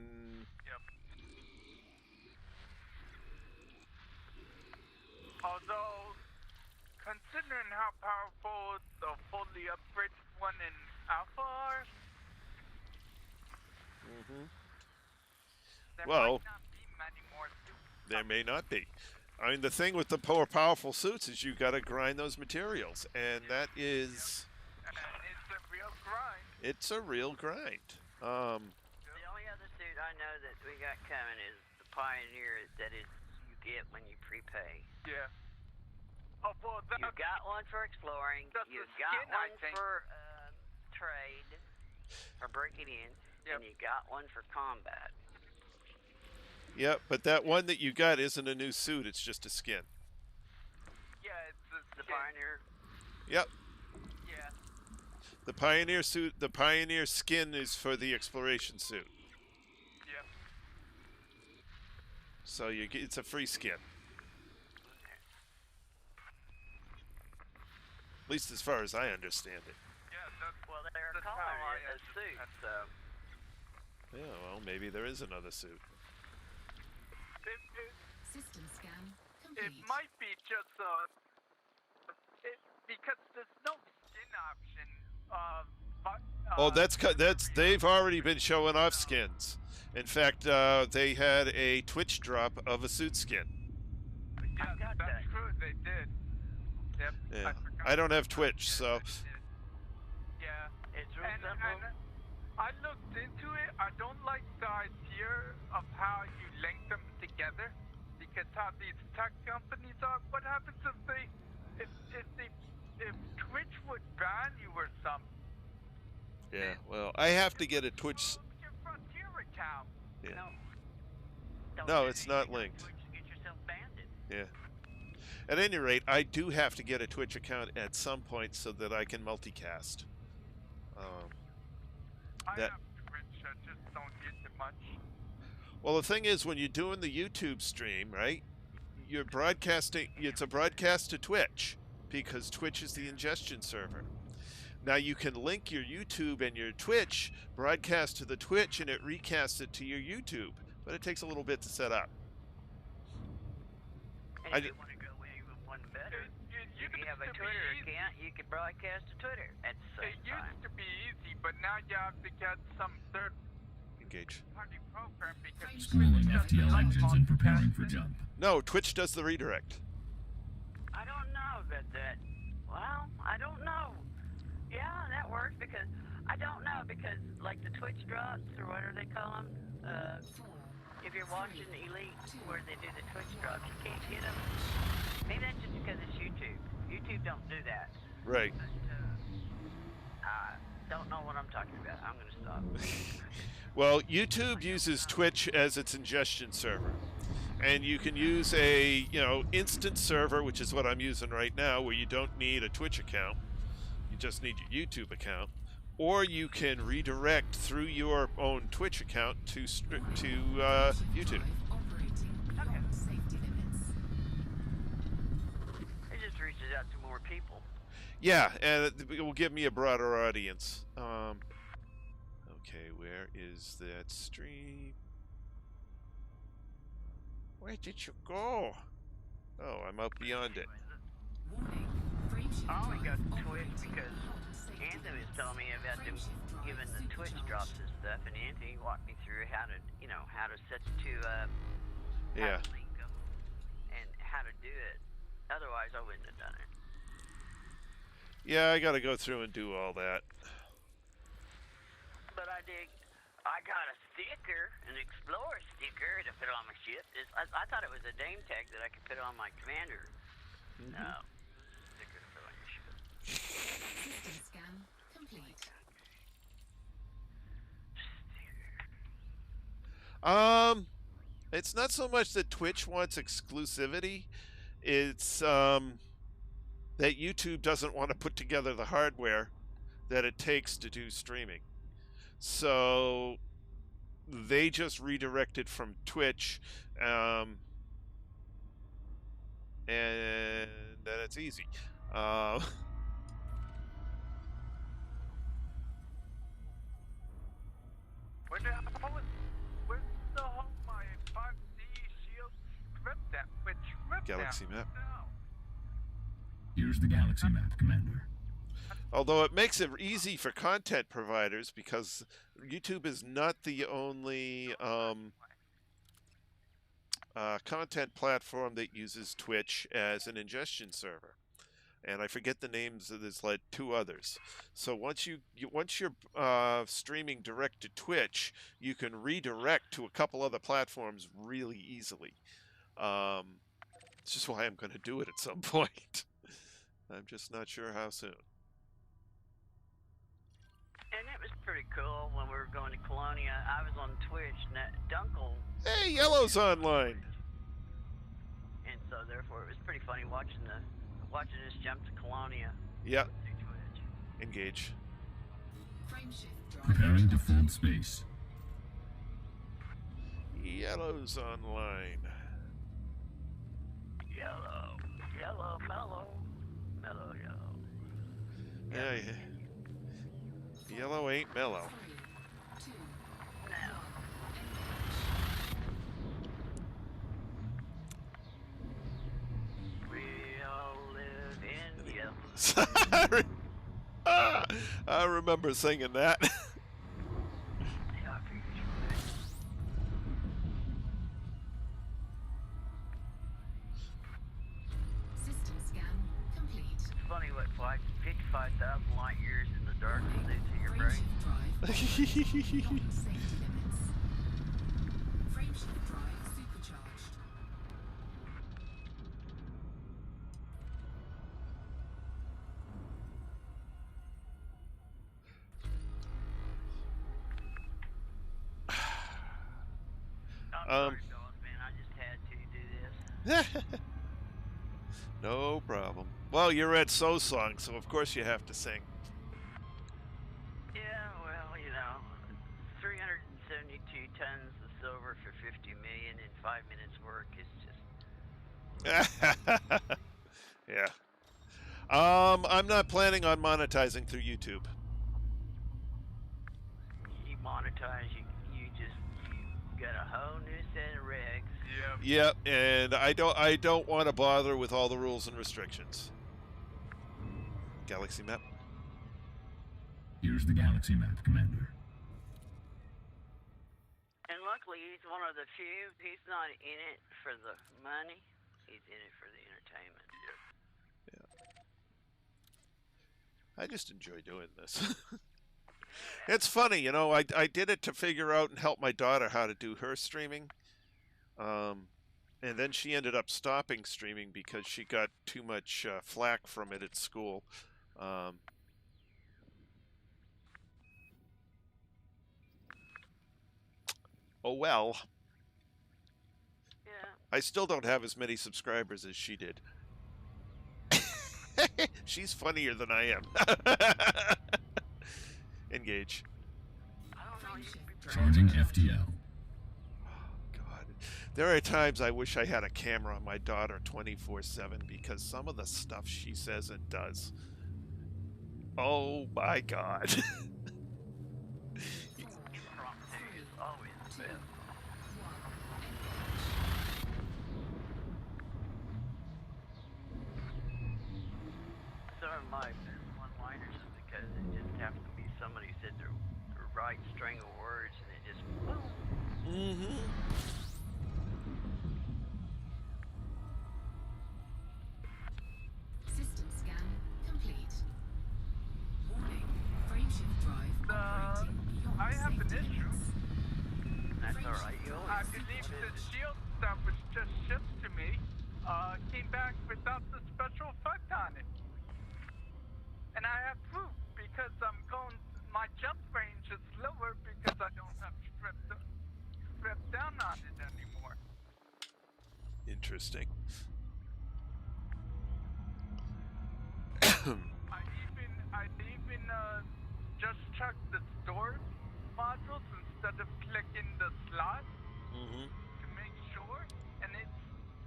Although, considering how powerful the fully upgraded one in Alpha are, there
Well,
might not be many more suits.
there may not be. I mean, the thing with the more powerful suits is you got to grind those materials, and that is.
And it's a real grind.
It's a real grind.
The only other suit I know that we got coming is the Pioneer that is you get when you prepay.
Yeah. Oh, well, that's
You got one for exploring.
That's
You
the
got
skin, I
one
think.
for trade or breaking in, and you got one for combat.
Yep, but that one that you got isn't a new suit, it's just a skin.
yeah, it's
The
skin.
Pioneer.
Yep.
Yeah.
The Pioneer suit, the Pioneer skin is for the exploration suit.
Yeah.
So you get, it's a free skin. At least as far as I understand it.
Yeah, that's
Well, they're
That's
calling
how I
it a suit,
understand.
so
Yeah, well, maybe there is another suit.
System scan
It
complete.
might be just because there's no skin option.
Oh, that's they've already been showing off skins. In fact, they had a Twitch drop of a suit skin.
Yeah,
got
that's
that.
true. They did. Yep.
Yeah,
forgot
I don't have
about
Twitch,
that.
so
They did. Yeah.
It's real
And
simple.
I looked into it. I don't like the idea of how you link them together, because how these tech companies are. What happens if Twitch would ban you or something?
yeah. Well, I have to get a Twitch.
Close your Frontier account.
Yeah.
No. Don't
No,
do
it's
it.
not
You go to
linked.
Twitch and get yourself banned.
Yeah. At any rate, I do have to get a Twitch account at some point so that I can multicast.
I
That-
have Twitch. I just don't use it much.
Well, the thing is, when you're doing the YouTube stream, right? You're broadcasting. It's a broadcast to Twitch because Twitch is the ingestion server. Now you can link your YouTube and your Twitch, broadcast to the Twitch, and it recasts it to your YouTube. But it takes a little bit to set up.
And
I
if
d-
you want to go even one better,
It
if you
used
have a
to be
Twitter
easy.
account, you can broadcast to Twitter at the
It
same time.
used to be easy, but now you have to get some third-party
Engage.
program because
Schooling
Twitch doesn't
FTL
like
engines and preparing for
multitasking.
jump.
No, Twitch does the redirect.
I don't know about that. Well, I don't know. Yeah, that works because I don't know because like the Twitch drops or whatever they call them.
4,
If you're watching Elite where they do the Twitch drops, you can't hit them. Maybe that's just because it's YouTube. YouTube don't do that.
Right.
But, I don't know what I'm talking about. I'm gonna stop.
Well, YouTube uses Twitch as its ingestion server. And you can use a, instant server, which is what I'm using right now, where you don't need a Twitch account. You just need your YouTube account. Or you can redirect through your own Twitch account to YouTube.
operating beyond safety limits.
It just reaches out to more people.
Yeah, and it will give me a broader audience. Okay, where is that stream? Where did you go? Oh, I'm out beyond it.
Warning, frameshift
I only got
drive
Twitch
operating
because
beyond safety
Anthony was
limits.
telling me about them
Frameshift drive
giving the Twitch
synchronized.
drops and stuff, and Anthony walked me through how to, how to set the two up,
Yeah.
how to link them, and how to do it. Otherwise, I wouldn't have done it.
Yeah, I gotta go through and do all that.
But I got a sticker, an Explorer sticker to put on my ship. I thought it was a name tag that I could put on my commander. No. Sticker to put on your ship.
System scan complete.
It's not so much that Twitch wants exclusivity. It's that YouTube doesn't want to put together the hardware that it takes to do streaming. So they just redirected from Twitch, and then it's easy.
Where's the hell my 5C shield script at? Which script
Galaxy
now?
map.
No.
Here's the galaxy map, Commander.
Although it makes it easy for content providers because YouTube is not the only content platform that uses Twitch as an ingestion server. And I forget the names. There's like 2 others. So once you're streaming direct to Twitch, you can redirect to a couple other platforms really easily. It's just why I'm going to do it at some point. I'm just not sure how soon.
And it was pretty cool when we were going to Colonia. I was on Twitch, and that Dunkel.
Hey, Yellow's online.
And so, therefore, it was pretty funny watching us jump to Colonia.
Yep.
Through Twitch.
Engage.
Frameshift drive
Preparing to
activated.
fold space.
Yellow's online.
Yellow, mellow, yellow.
Yeah, Yellow ain't mellow.
3, 2,
Now,
Sorry. I remember singing that.
Yeah, I figured you would.
System scan complete.
It's funny what 55,000 light years in the dark will do to your brain.
Frameshift drive beyond safety limits. Frameshift drive supercharged.
I'm sorry, dog, man. I just had to do this.
No problem. Well, you're at So Song, so of course you have to sing.
Yeah, well, you know, 372 tons of silver for 50 million in 5 minutes work is just.
Yeah. I'm not planning on monetizing through YouTube.
You monetize, you got a whole new set of regs.
Yep, and I don't want to bother with all the rules and restrictions. Galaxy map.
Here's the galaxy map, Commander.
And luckily, he's one of the few. He's not in it for the money. He's in it for the entertainment.
I just enjoy doing this. It's funny, you know, I did it to figure out and help my daughter how to do her streaming. And then she ended up stopping streaming because she got too much flack from it at school. Oh well.
Yeah.
I still don't have as many subscribers as she did. She's funnier than I am. Engage.
I don't know. You could be
Charging FTL.
God. There are times I wish I had a camera on my daughter 24/7 because some of the stuff she says and does. Oh my God.
Impromptu is always the best. Some of my best one-liners is because it just happens to be somebody said the right string of words and it just boom.
Mm-hmm.
System scan complete. Warning. Frameshift drive operating beyond
I have an
safety
issue.
limits.
That's all right. You
I
always
believe
what
the
is it?
shield that was just shipped to me came back without the special effect on it. And I have proof because my jump range is lower because I don't have stripped down on it anymore.
Interesting.
I even just checked the storage modules instead of clicking the slot
Mm-hmm.
to make sure, and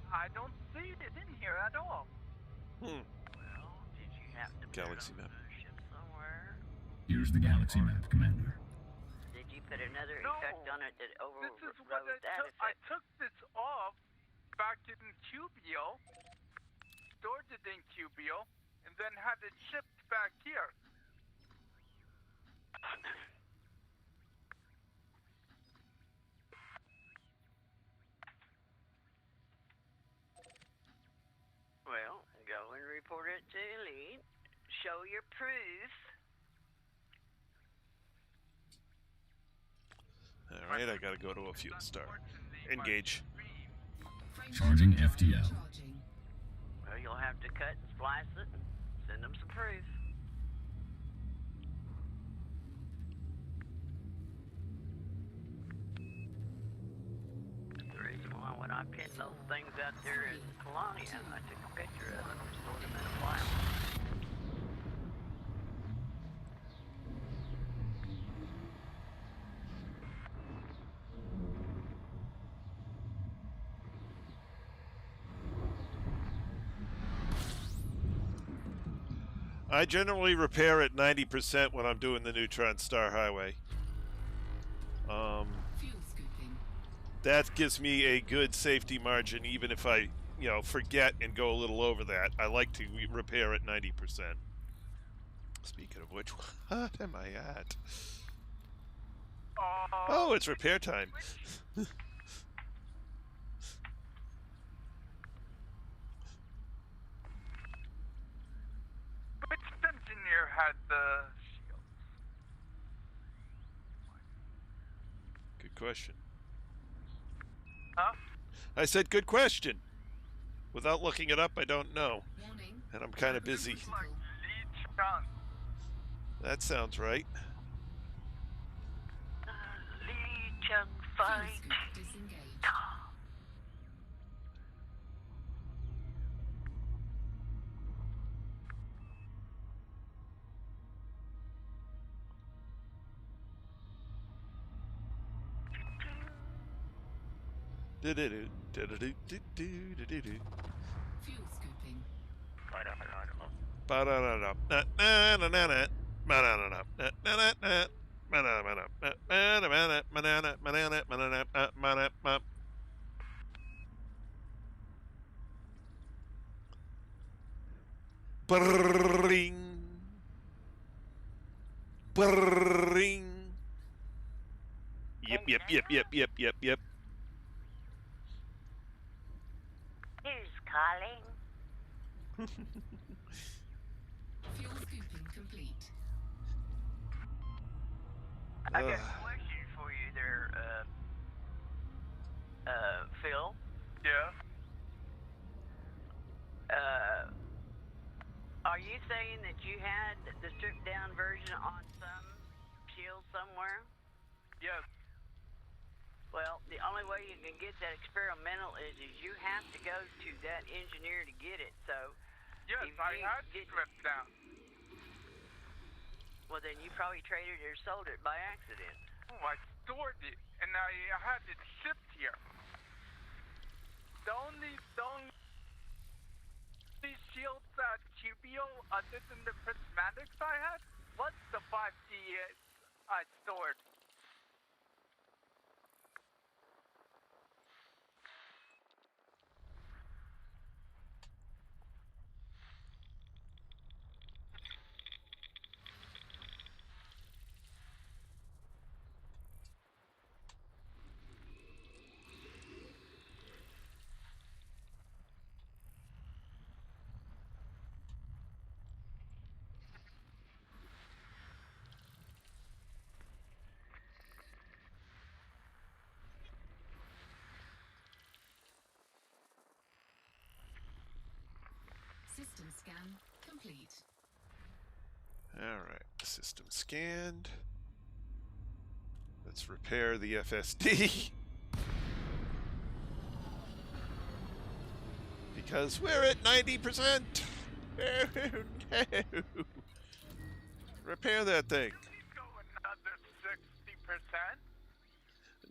I don't see it in here at all.
Hmm.
Well, did you have to put
Galaxy
it on
map.
another ship somewhere?
Here's the galaxy map, Commander.
Did you put another
No.
effect on it that
This is what
overrode that
I
effect?
took this off back in Cubio, stored it in Cubio, and then had it shipped back here.
Well, go and report it to Elite. Show your proof.
All right, I gotta go to a fuel star. Engage.
Frameshift
Charging
drive
FTL.
charging.
Well, you'll have to cut and splice it and send them some proof. That's the reason why when I pinned those things out there in Colonia, I took a picture of them and stored them in a file.
I generally repair at 90% when I'm doing the Neutron Star Highway.
Fuel scooping.
That gives me a good safety margin even if I forget and go a little over that. I like to repair at 90%. Speaking of which, what am I at? Oh, it's repair time.
Which engineer had the shields?
Good question.
Huh?
I said good question. Without looking it up, I don't know.
Warning.
And I'm kind of busy.
Like Lee Chung.
That sounds right.
Lee Chung
Fuel
fight.
scoop disengaged. Fuel scooping.
Brrring. Brrring. Yep.
Who's calling?
Fuel scooping complete.
I got a question for you there, Phil.
Yeah.
Are you saying that you had the stripped down version on some shield somewhere?
Yes.
Well, the only way you can get that experimental is you have to go to that engineer to get it. So,
Yes,
if
I
you
had
get-
stripped down.
well, then you probably traded or sold it by accident.
Oh, I stored it, and I had it shipped here. The only shields at QBO other than the prismatics I had was the 5D I stored.
System scan complete.
Alright, system scanned. Let's repair the FSD. Because we're at 90%! Oh, no! Repair that thing.
Go another 60%.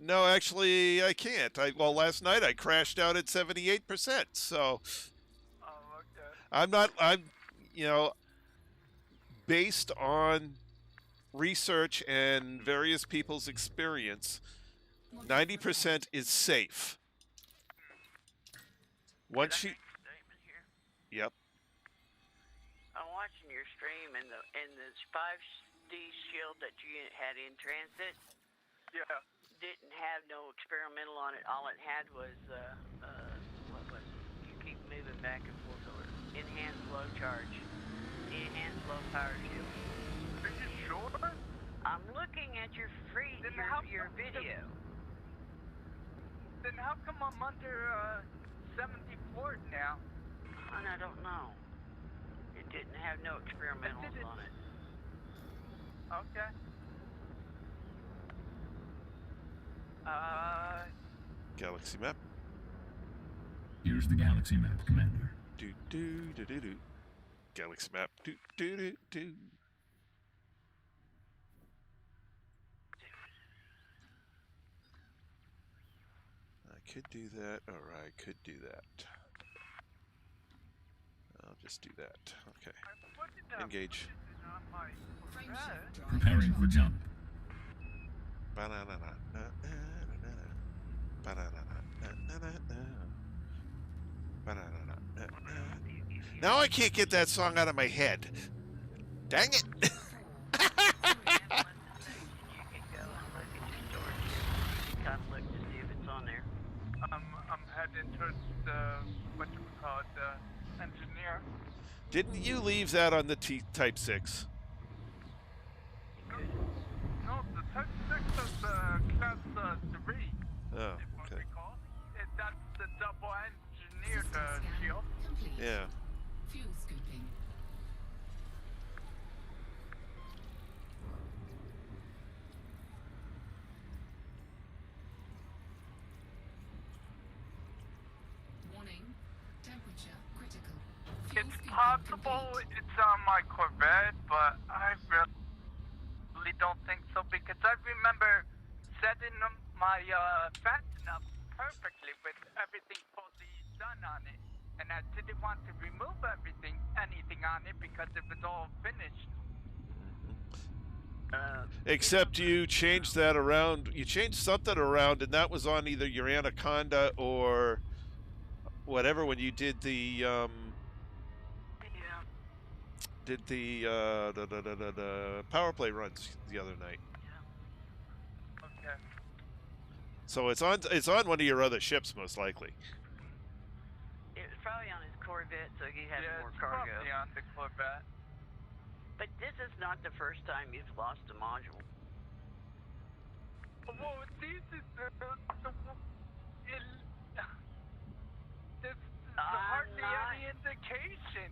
No, actually, I can't. Well, last night I crashed out at 78%, so...
Oh, okay.
I'm, based on research and various people's experience, 90% is safe. Once you...
Statement here.
Yep.
I'm watching your stream, and the 5D shield that you had in transit
Yeah.
didn't have no experimental on it. All it had was what was it? You keep moving back and forth over it. Enhanced low charge, enhanced low power shield.
Are you sure?
I'm looking at your
Then how
your
come
video.
Then how come I'm under 74 now?
And I don't know. It didn't have no experimentals
it?
on it.
Okay.
Galaxy map.
Here's the galaxy map, Commander.
Do. Galaxy map. Do. I could do that, or I could do that. I'll just do that. Okay.
I put it
Engage.
on my
Frame
red.
shift drive.
Preparing for jump.
Now I can't get that song out of my head. Dang it!
You can go and look at your storage here. You can kind of look to see if it's on there.
I'm heading towards the engineer.
Didn't you leave that on the Type 6?
No, the Type 6 is class 3.
Oh, okay.
That's the double engineered shield.
Complete.
Yeah.
Fuel scooping. Warning. Temperature critical. Fuel
It's
scooping
possible
complete.
it's on my Corvette, but I really don't think so because I remember setting my fasten up perfectly with everything fully done on it. And I didn't want to remove anything on it because it was all finished.
Except you changed that around. You changed something around, and that was on either your Anaconda or whatever when you did the the power play runs the other night.
Okay.
So it's on one of your other ships most likely.
It's probably on his Corvette, so he has
Yeah,
more
it's
cargo.
probably on the Corvette.
But this is not the first time you've lost a module.
Well, this is there's hardly any indication.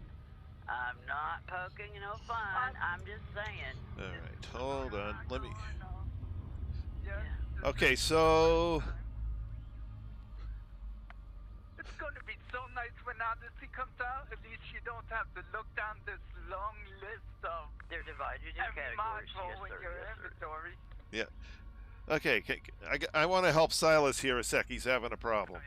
I'm not poking no fun. I'm just saying.
All right, hold on. Let me.
Yes,
Okay, so
it's going to be so nice when Odyssey comes out. At least you don't have to look down this long list of
They're divided in
every
categories.
module
Yes,
in
sir.
your
Yes, sir.
inventory.
yeah. Okay, I want to help Silas here a sec. He's having a problem.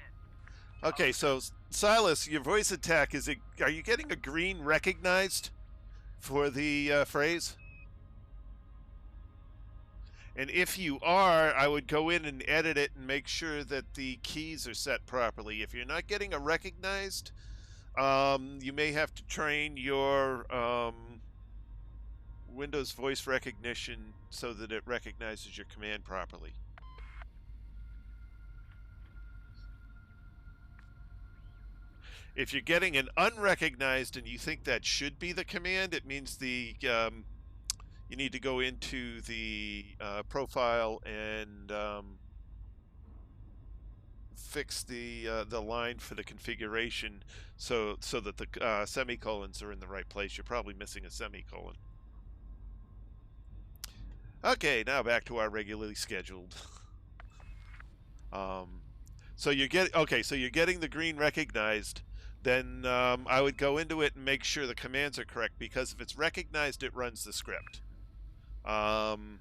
Okay, so Silas, your voice attack is. Are you getting a green recognized for the phrase? And if you are, I would go in and edit it and make sure that the keys are set properly. If you're not getting a recognized, you may have to train your Windows voice recognition so that it recognizes your command properly. If you're getting an unrecognized and you think that should be the command, it means the you need to go into the profile and fix the line for the configuration so that the semicolons are in the right place. You're probably missing a semicolon. Okay, now back to our regularly scheduled. So you're getting the green recognized. Then I would go into it and make sure the commands are correct, because if it's recognized, it runs the script. And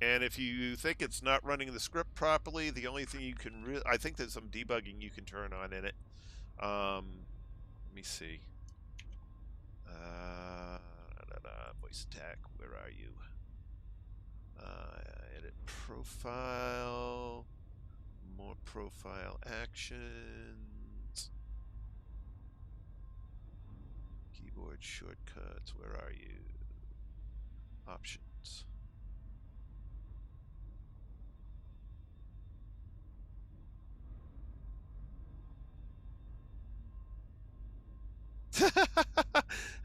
if you think it's not running the script properly, the only thing you can I think there's some debugging you can turn on in it. Let me see. Voice attack, where are you? Edit profile, more profile actions, keyboard shortcuts, where are you? Options.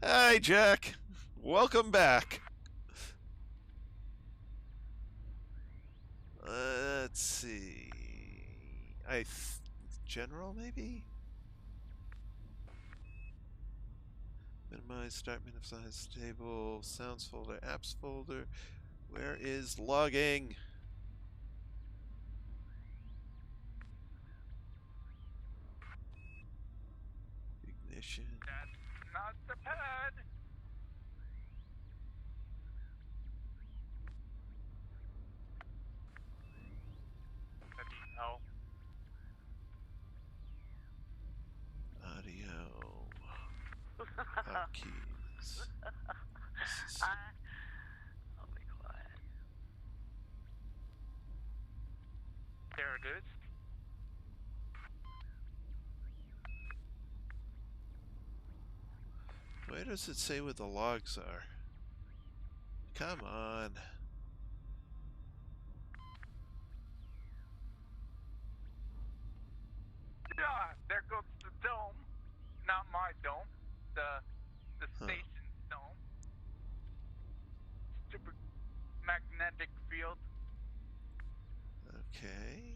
Hi, Jack. Welcome back. Let's see. General, maybe? Minimize, start minimize table, sounds folder, apps folder. Where is logging? Ignition.
That's not the pad. Bloody hell.
Audio. Hotkeys.
I'll be quiet.
There it is.
does it say where the logs are? Come on.
Yeah, there goes the dome. Not my dome. The station's dome. Stupid magnetic field.
Okay.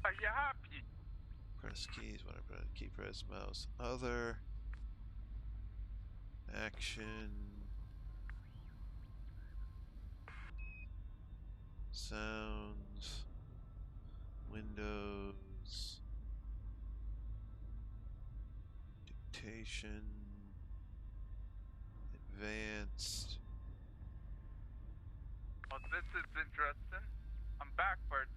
Are you happy?
Press keys when I press mouse. Other action. Sounds. Windows. Dictation. Advanced.
Oh, this is interesting. I'm backwards.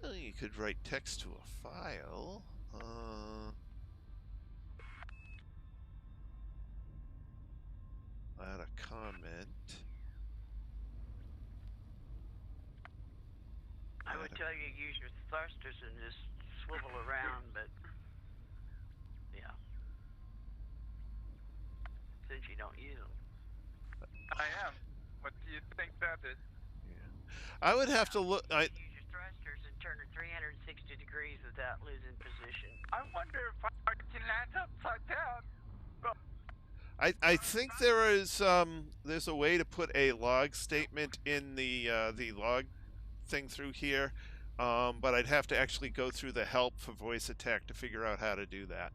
Well, you could write text to a file. Add a comment.
I would tell you use your thrusters and just swivel around, but yeah. Since you don't use them.
I am. What do you think that is?
I would have to look.
Use your thrusters and turn it 360 degrees without losing position.
I wonder if I can land upside down.
I think there is there's a way to put a log statement in the log thing through here, but I'd have to actually go through the help for voice attack to figure out how to do that.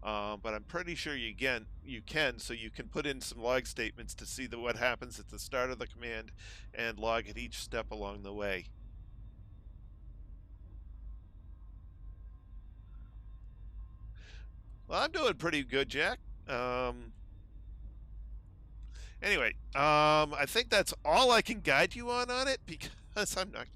But I'm pretty sure you can, so you can put in some log statements to see what happens at the start of the command and log at each step along the way. Well, I'm doing pretty good, Jack. Anyway, I think that's all I can guide you on it, because I'm not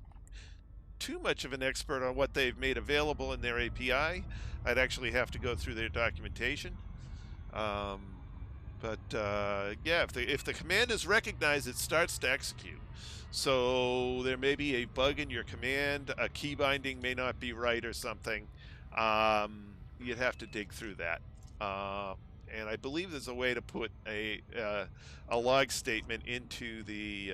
too much of an expert on what they've made available in their API. I'd actually have to go through their documentation. Yeah, if the command is recognized, it starts to execute. So there may be a bug in your command, a key binding may not be right or something. You'd have to dig through that. And I believe there's a way to put a log statement into the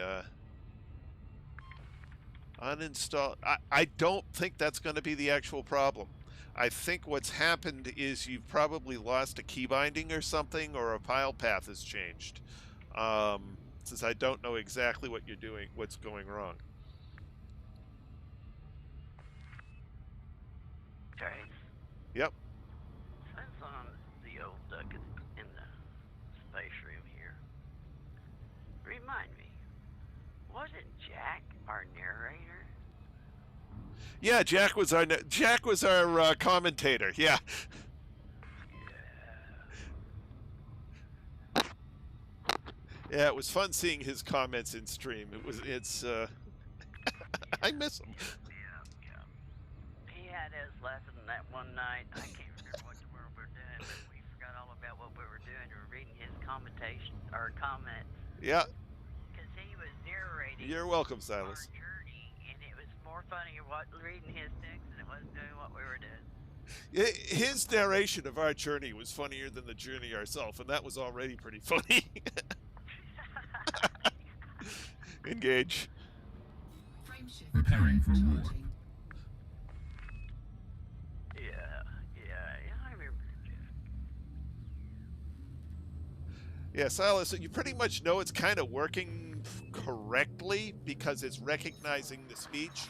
uninstall. I don't think that's going to be the actual problem. I think what's happened is you've probably lost a key binding or something, or a file path has changed. Since I don't know exactly what you're doing, what's going wrong.
Okay.
Yep.
Since on the old duck in the space room here, remind me, wasn't Jack our narrator?
Yeah, Jack was our commentator. Yeah. Yeah, it was fun seeing his comments in stream. It's I miss him.
Yeah. He had us laughing that one night. I can't remember what the world we were doing, but we forgot all about what we were doing. We were reading his commentation or comments.
Yeah.
Because he was narrating.
You're welcome, Silas.
Our journey, and it was more funny reading his text than it was doing what we were doing.
His narration of our journey was funnier than the journey ourselves, and that was already pretty funny. Engage.
Preparing for war.
Yeah, I remember Jeff.
Yeah, Silas, you pretty much know it's kind of working correctly because it's recognizing the speech,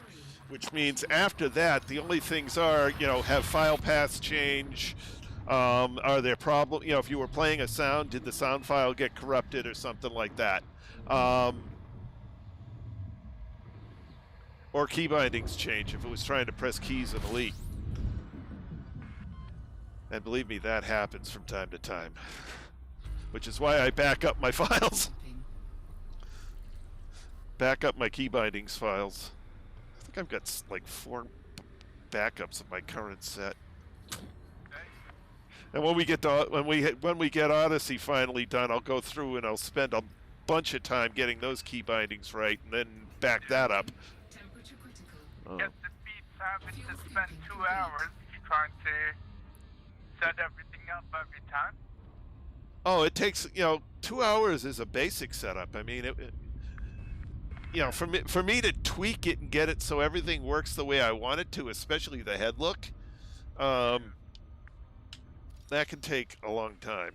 which means after that, the only things are, have file paths change? Are there problems? If you were playing a sound, did the sound file get corrupted or something like that? Or key bindings change if it was trying to press keys in Elite. And believe me, that happens from time to time. Which is why I back up my files. Back up my key bindings files. I think I've got like 4 backups of my current set. And when we get Odyssey finally done, I'll go through and I'll spend a bunch of time getting those key bindings right, and then back that up.
Temperature critical.
Oh.
Guess it beats having to spend 2 hours trying to set everything up every time.
Oh, it takes 2 hours is a basic setup. I mean, for me to tweak it and get it so everything works the way I want it to, especially the head look, that can take a long time.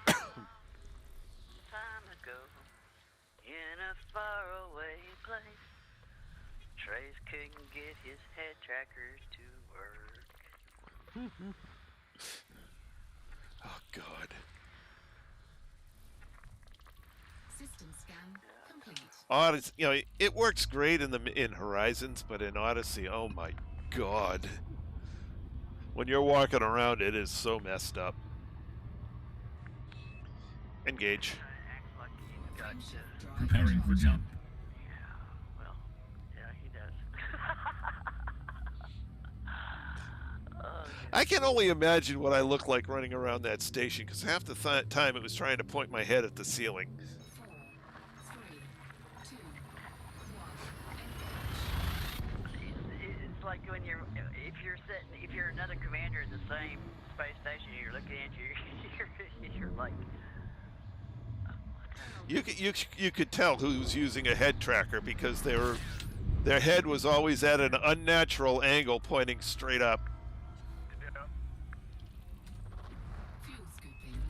Time ago, in a faraway place, Trace couldn't get his head tracker to work.
Oh God.
System scan complete.
Odyssey, it works great in Horizons, but in Odyssey, oh my God. When you're walking around, it is so messed up. Engage.
Acts like he's got
Preparing for jump.
well, yeah, he does. Oh,
I can only imagine what I look like running around that station, because half the time it was trying to point my head at the ceiling.
4, 3, 2, 1.
it's like when if you're another commander in the same space station, you're looking at you're like.
You could tell who was using a head tracker, because their head was always at an unnatural angle, pointing straight up.
Yeah.
Fuel scooping.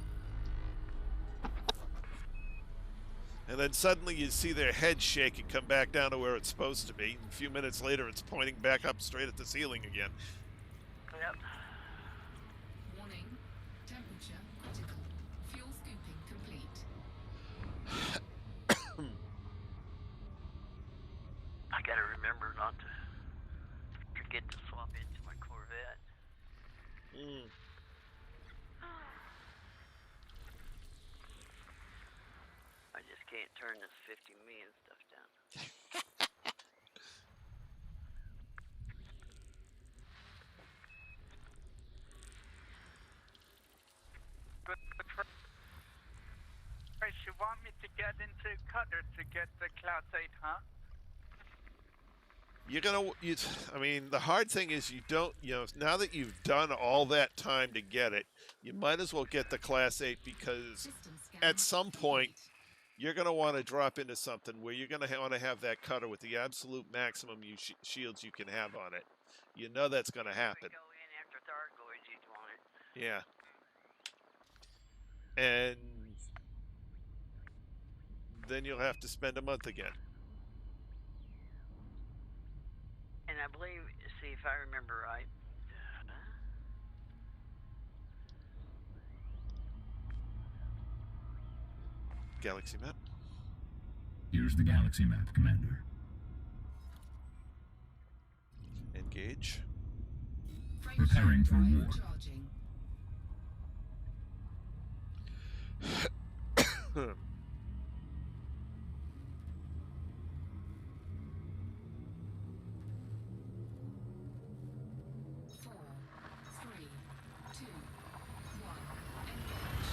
And then suddenly you see their head shake and come back down to where it's supposed to be. A few minutes later, it's pointing back up straight at the ceiling again.
Yep.
Warning. Temperature critical. Fuel scooping complete.
I gotta remember not to forget to swap into my Corvette. I just can't turn this 50 million stuff down.
But you want me to get into Cutter to get the Class 8, huh?
I mean, the hard thing is you don't, now that you've done all that time to get it, you might as well get the Class 8, because
System scan
at some point,
complete.
you're going to want to drop into something where you're going to want to have that cutter with the absolute maximum shields you can have on it. You know that's going to happen.
Go in after Thargoid, you'd want it.
Yeah. And then you'll have to spend a month again.
And I believe, see if I remember right.
Galaxy map.
Here's the galaxy map, Commander.
Engage.
Frame
Preparing for
drive
war.
charging. Four, three, two, one. Engage.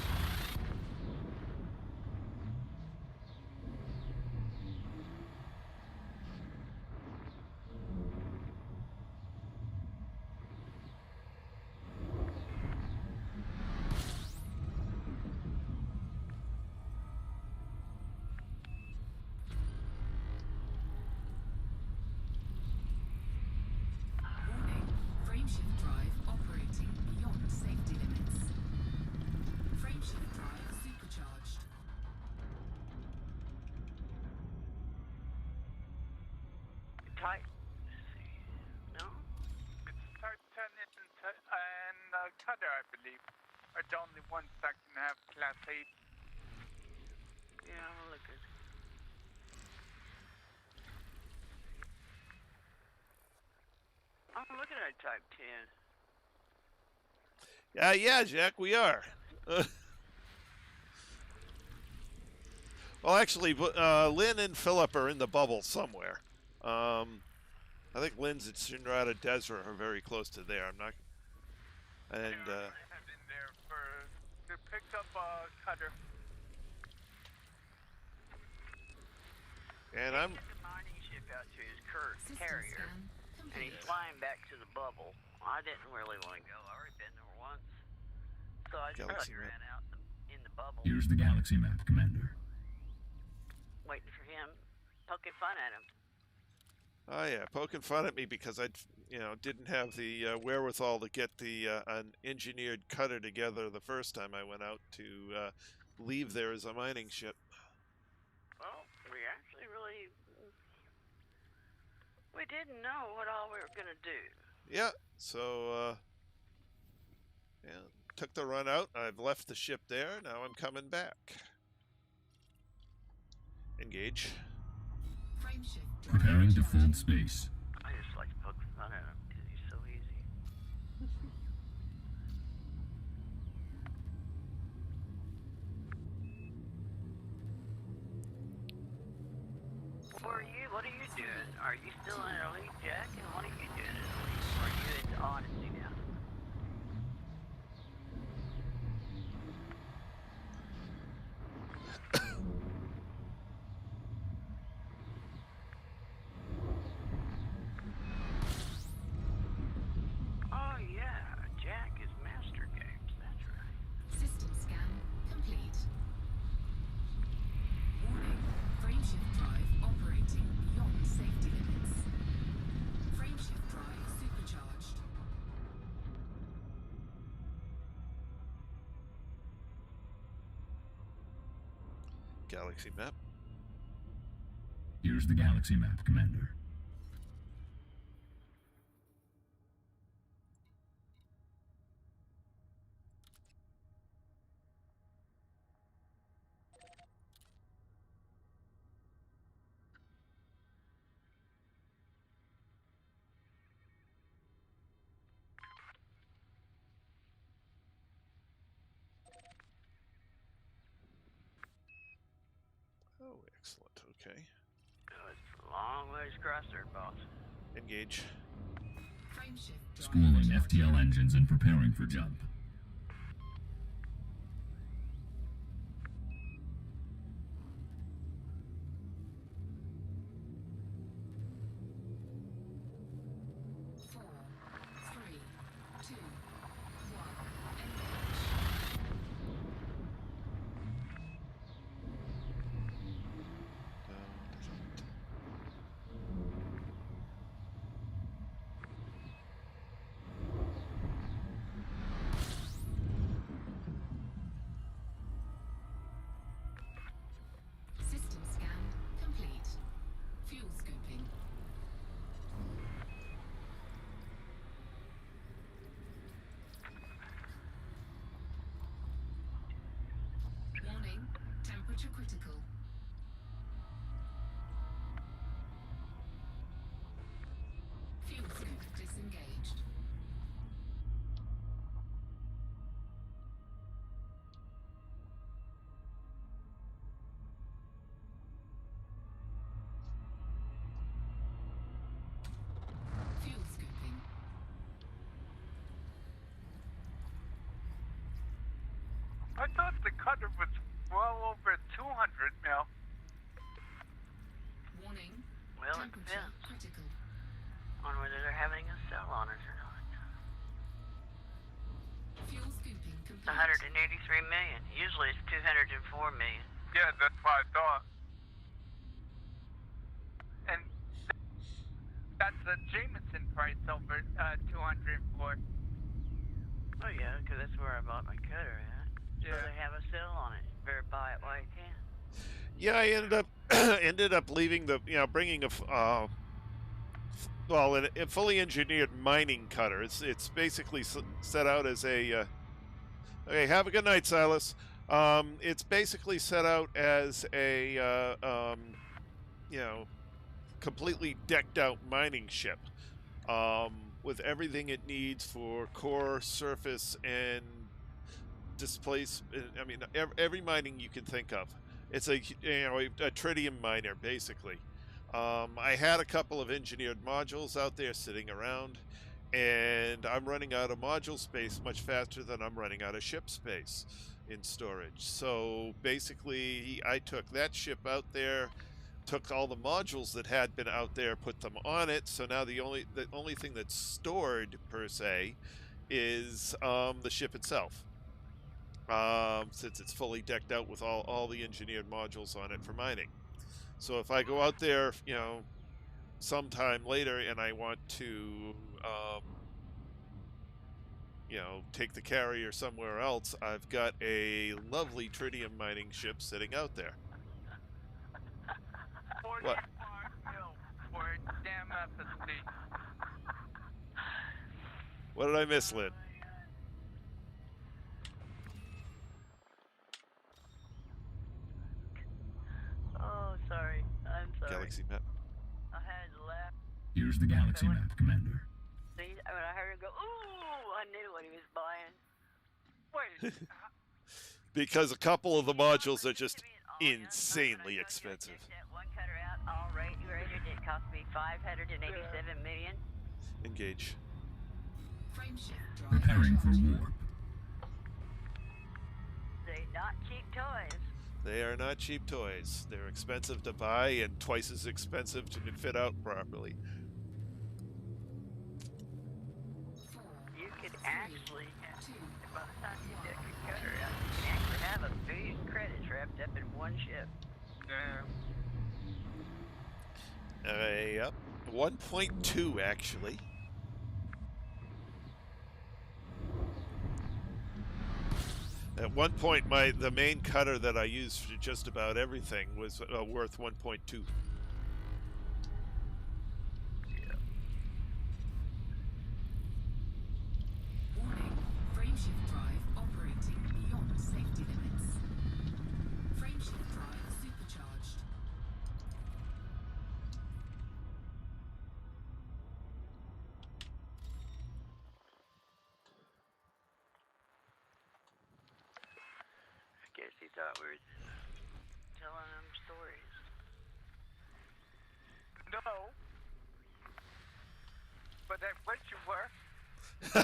Warning. Frameshift drive operating beyond safety limits. Frameshift drive supercharged.
Type. No?
It's Type 10 and Cutter, I believe, are the only ones that can have Class 8.
Yeah, I'll look at. I'm looking at Type 10.
Yeah, Jack, we are. Well, actually, Lynn and Philip are in the bubble somewhere. I think Linz and Shinrada Desra are very close to there. I'm not. And
Head in there to pick up a cutter.
I'm.
Took a mining ship out to his
System
carrier,
scan
and he's
complete.
flying back to the bubble. I didn't really want to go. I already been there once, so I just
Galaxy
ran
map.
out in the bubble,
Here's the galaxy map, Commander.
waiting for him, poking fun at him.
Oh yeah, poking fun at me because I, didn't have the wherewithal to get the an engineered cutter together the first time I went out to leave there as a mining ship.
Well, we didn't know what all we were gonna do.
Yeah, so took the run out. I've left the ship there. Now I'm coming back. Engage.
Frame shift.
Preparing to fold space.
I just like to poke fun at him because he's so easy. What are you doing? Are you still in Elite, Jack? And what are you doing in Elite? Or are you into Odyssey now? Oh yeah, Jack is Master Games. That's right.
System scan complete. Warning. Frame shift drive operating beyond safety limits. Frame shift drive supercharged.
Galaxy map.
Here's the galaxy map, Commander.
Oh, excellent. Okay.
Oh, it's a long ways across there, boss.
Engage.
Frame shift drive.
Schooling FTL engines and preparing for jump.
Four, three, two, one. Engage. System scan complete. Fuel scooping. Warning. Temperature critical. Fuel scoop disengaged. Fuel scooping.
I thought the cutter was well over 200 mil.
Warning.
Well, it
Temperature
depends
critical.
on whether they're having a sell on it or not.
Fuel scooping complete.
183 million. Usually it's 204 million.
Yeah, that's what I thought. And that's a Jameson price over 204.
Oh yeah, because that's where I bought my cutter at. So
Yeah.
they have a sale on it. You better buy it while you can.
Yeah, I ended up leaving the, bringing a fully engineered mining cutter. It's basically set out as a. Okay, have a good night, Silas. It's basically set out as a completely decked out mining ship, with everything it needs for core, surface, and displace. I mean, every mining you can think of. It's a tritium miner basically. I had a couple of engineered modules out there sitting around, and I'm running out of module space much faster than I'm running out of ship space in storage. So basically, I took that ship out there, took all the modules that had been out there, put them on it. So now the only thing that's stored per se is the ship itself. Since it's fully decked out with all the engineered modules on it for mining. So if I go out there, you know, sometime later and I want to, you know, take the carrier somewhere else, I've got a lovely tritium mining ship sitting out there.
45 mil for a damn FSD.
What did I miss, Lynn?
Oh, sorry. I'm sorry.
Galaxy map.
I had to laugh.
Here's the galaxy map, Commander.
See, when I heard him go, ooh, I knew what he was buying.
Wait,
Because a couple of the modules are just insanely expensive.
That one cutter out, all rated, it cost me $587 million.
Engage.
Frameshift drive
Preparing for
charging.
warp.
They're not cheap toys.
They are not cheap toys. They're expensive to buy and twice as expensive to fit out properly.
You could actually, by the time you deck your cutter out, you can actually have $1 billion credits wrapped up in one ship.
yeah.
Yep. 1.2 actually. At one point, the main cutter that I used for just about everything was worth 1.2.
Warning, frameshift drive operating beyond safety limits. Frameshift drive supercharged.
I guess he thought we were telling him stories.
No. But I wish you were.
In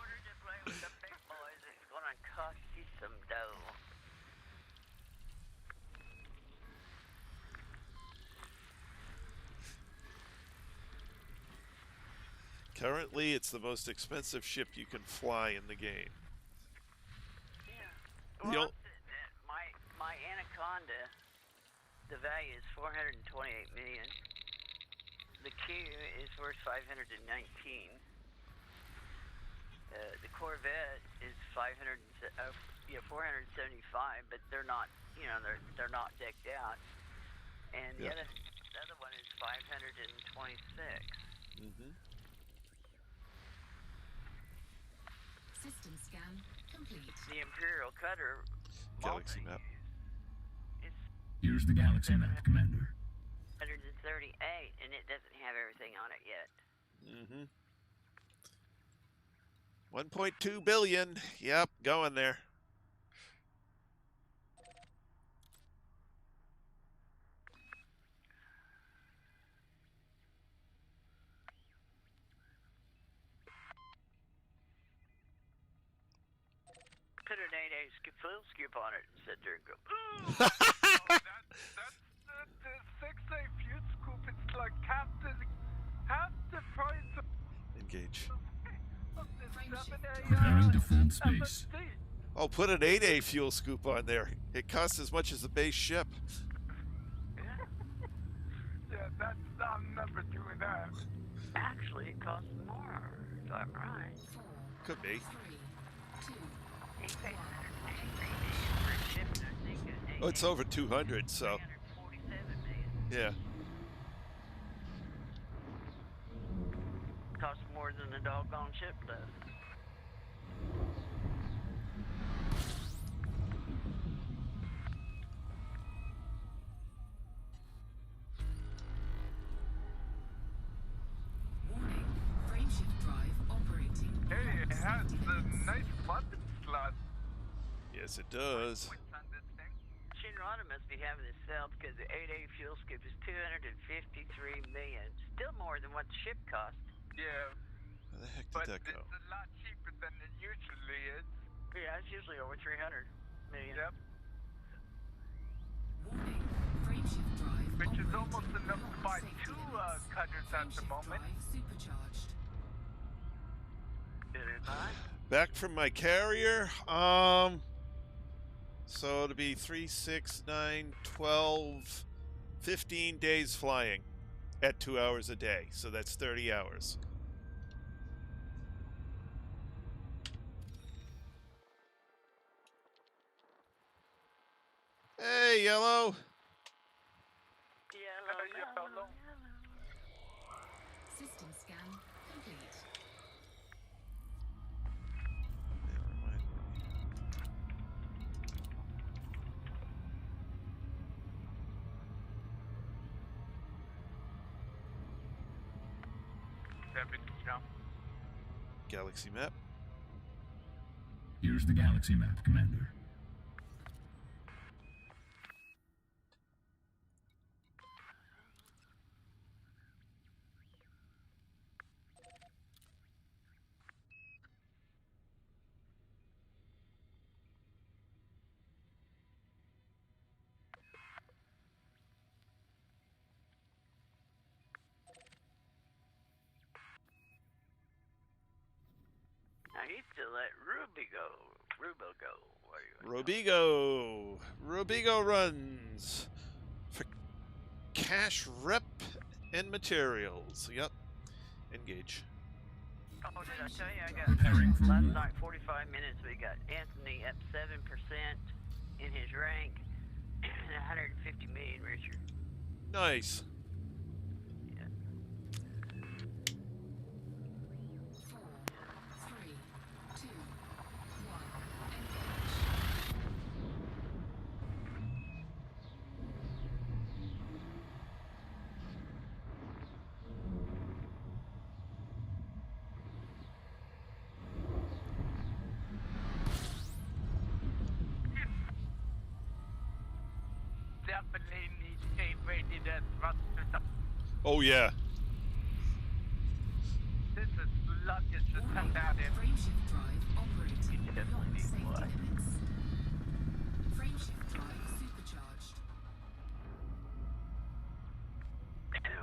order to play with the big boys, it's gonna cost you some dough.
Currently, it's the most expensive ship you can fly in the game.
Yeah.
The
Well,
ol-
my Anaconda, the value is $428 million. The Q is worth $519. The Corvette is $475, but they're not, you know, they're not decked out. And the
Yeah.
other one is $526.
Mm-hmm.
System scan complete.
The Imperial Cutter
Galaxy map.
is
Here's the galaxy map, Commander.
138, and it doesn't have everything on it yet.
Mm-hmm. 1.2 billion. Yep, going there.
Put an 8A fuel scoop on it and sit there and go, ooh!
Oh, that's the 6A fuel scoop. It's like half the price of
Engage.
the 7A
Preparing to fold space.
FSD.
Oh, put an 8A fuel scoop on there. It costs as much as the base ship.
Yeah, I'm never doing that.
Actually, it costs more, if I'm right.
4,
Could be.
3, 2,
He paid $183 million for a ship, and I think an
Oh, it's over 200, so
$347 million.
yeah.
Costs more than the doggone ship does.
warning, frameshift drive operating
Hey,
beyond
it has
safety
the
limits.
nice button slot.
Yes, it does.
What's on this thing?
Shinra Colorado must be having this sale because the 8A fuel scoop is $253 million. Still more than what the ship cost.
Yeah,
Where the heck did
but
that
it's
go?
a lot cheaper than it usually is.
Yeah, it's usually over 300 million.
Yep.
Warning. Frameshift drive
Which is
operating
almost enough to
beyond
buy
safety
2
limits.
cutters at the
Frameshift
moment.
drive supercharged.
Did it not?
Back from my carrier. So it'll be 3, 6, 9, 12, 15 days flying at 2 hours a day. So that's 30 hours. Hey, Yellow.
Yellow.
System scan complete.
Galaxy map.
Here's the galaxy map, Commander.
Now he's still let Ruby go. Where you at?
Robigo. Robigo runs for cash rep and materials. Yep. Engage.
Oh, did I tell you I got
Preparing for
last
war.
night 45 minutes we got Anthony up 7% in his rank and 150 million richer.
Nice.
4, 3, 2, 1.
Definitely need A-rated thrusters.
Oh, yeah.
This is sluggish as
Warning.
hell out in.
Frameshift drive operating
Yes,
beyond
indeed,
safety
boy.
limits. Frameshift drive supercharged.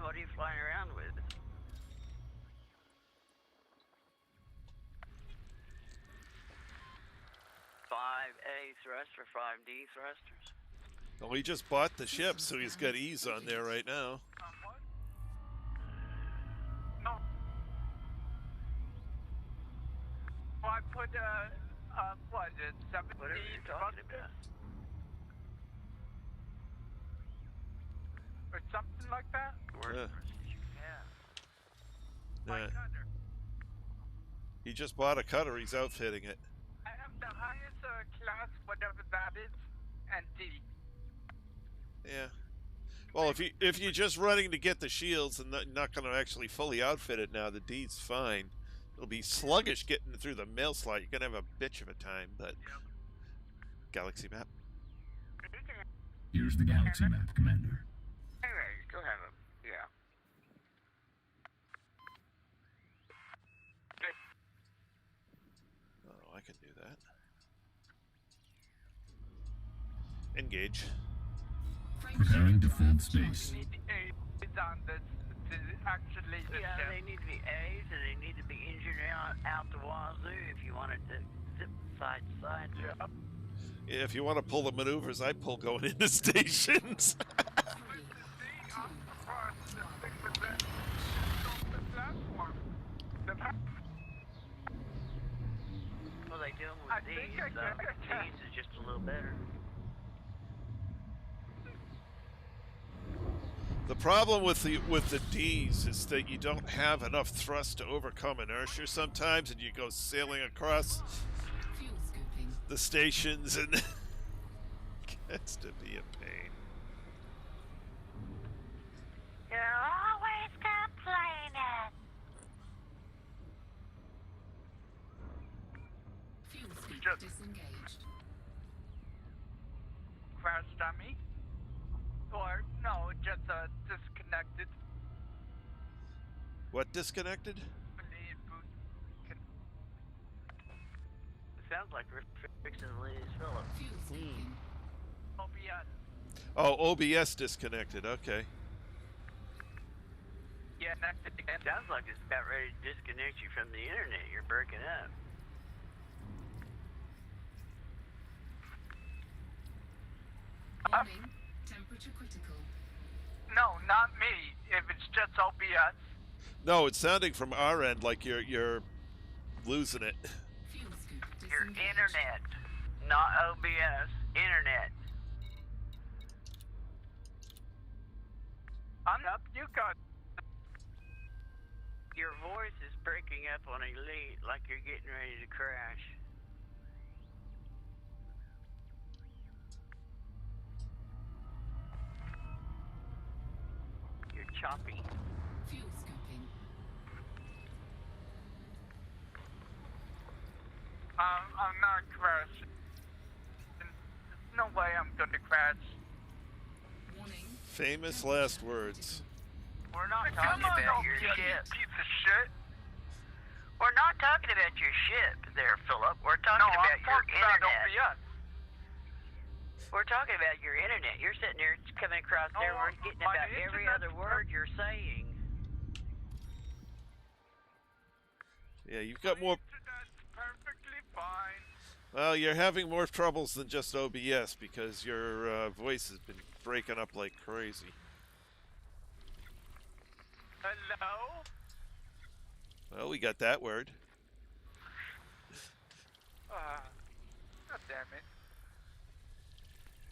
What are you flying around with? Five A thrust or 5D thrusters?
Well, he just bought the ship, so he's got ease on there right now.
What? No. Oh, I put what is it, 17
Whatever you're talking
thrusters
about.
or something like that?
Worst
Yeah.
thrusters you can have.
My
Yeah.
cutter.
He just bought a cutter. He's outfitting it.
I have the highest class, whatever that is, and D.
Yeah. Well, if you're just running to get the shields and not going to actually fully outfit it now, the D's fine. It'll be sluggish getting through the mail slot. You're going to have a bitch of a time, but galaxy map.
Here's the galaxy map, Commander.
Anyway, you still have them. Yeah.
Oh, I can do that. Engage.
Preparing to fold space.
Need A's on this to actually the
Yeah,
ship.
they need to be A's and they need to be engineered out the wazoo if you wanted to zip side to side.
Yep.
Yeah, if you want to pull the maneuvers I pull going into stations.
Well, they do them
I
with
think
these,
I
so
get it.
these is just a little better.
The problem with the D's is that you don't have enough thrust to overcome inertia sometimes, and you go sailing across
Fuel scooping.
the stations, and it gets to be a pain.
You're always complaining.
Fuel scoop
Just-
disengaged.
Crap. crashed on me. Or, no, just disconnected.
What disconnected?
It sounds like we're fixing to lose Philip.
Fuel scoping.
OBS.
Oh, OBS disconnected. Okay.
Yeah, that's it again.
Sounds like it's about ready to disconnect you from the internet. You're breaking up.
Warning. Temperature critical.
No, not me. If it's just OBS.
No, it's sounding from our end like you're losing it.
Fuel scoop
Your
disengaged.
internet, not OBS. Internet.
Up, you got.
Your voice is breaking up on Elite like you're getting ready to crash. You're choppy.
Fuel scoping.
I'm not crashing. There's no way I'm gonna crash.
Warning.
Famous last words.
We're not
Come
talking
on,
about your
OBS,
ship.
piece of shit.
We're not talking about your ship there, Philip. We're talking
No,
about
I'm
your
talking about
internet.
OBS.
We're talking about your internet. You're sitting there coming across there.
No,
We're getting
my
about every
internet's
other word you're saying.
Yeah, you've got more.
That's perfectly fine.
Well, you're having more troubles than just OBS because your voice has been breaking up like crazy.
Hello?
Well, we got that word.
God damn it.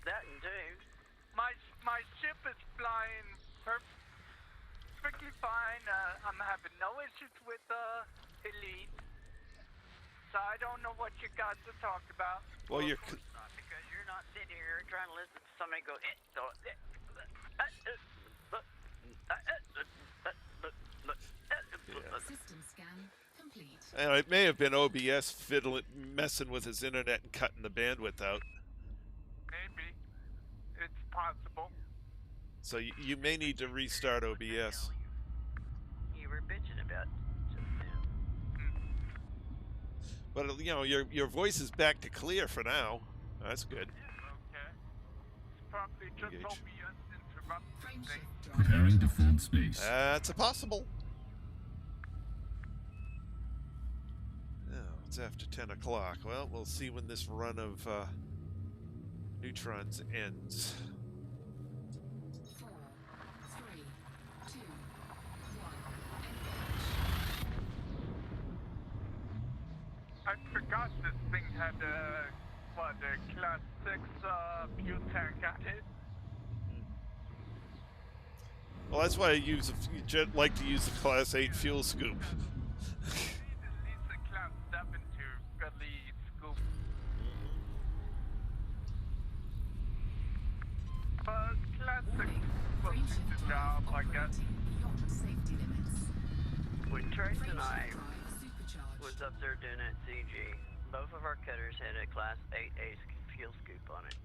That and two.
My ship is flying perfectly fine. I'm having no issues with Elite. So I don't know what you guys are talking about.
Well, you're.
Not because you're not sitting here trying to listen to somebody go.
System scan complete.
It may have been OBS fiddling, messing with his internet and cutting the bandwidth out.
Maybe. It's possible.
So you may need to restart OBS.
You were bitching about just now.
But you know, your voice is back to clear for now. That's good.
Okay. It's probably just
Engage.
OBS interrupting
Frame
things.
shift drive.
Preparing to fold space.
That's a possible. Oh, it's after 10 o'clock. Well, we'll see when this run of neutrons ends.
4, 3, 2, 1. Engage.
I forgot this thing had a class 6 fuel tank on it.
Well, that's why I like to use the Class 8 fuel scoop.
At least a class 7 to really scoop. But class 6
Warning.
will
Frame
do
shift
the
drive
job, I guess.
operating beyond safety limits.
When Trace
Frame
and I
shift drive supercharged.
was up there doing that CG, both of our cutters had a Class 8A fuel scoop on it.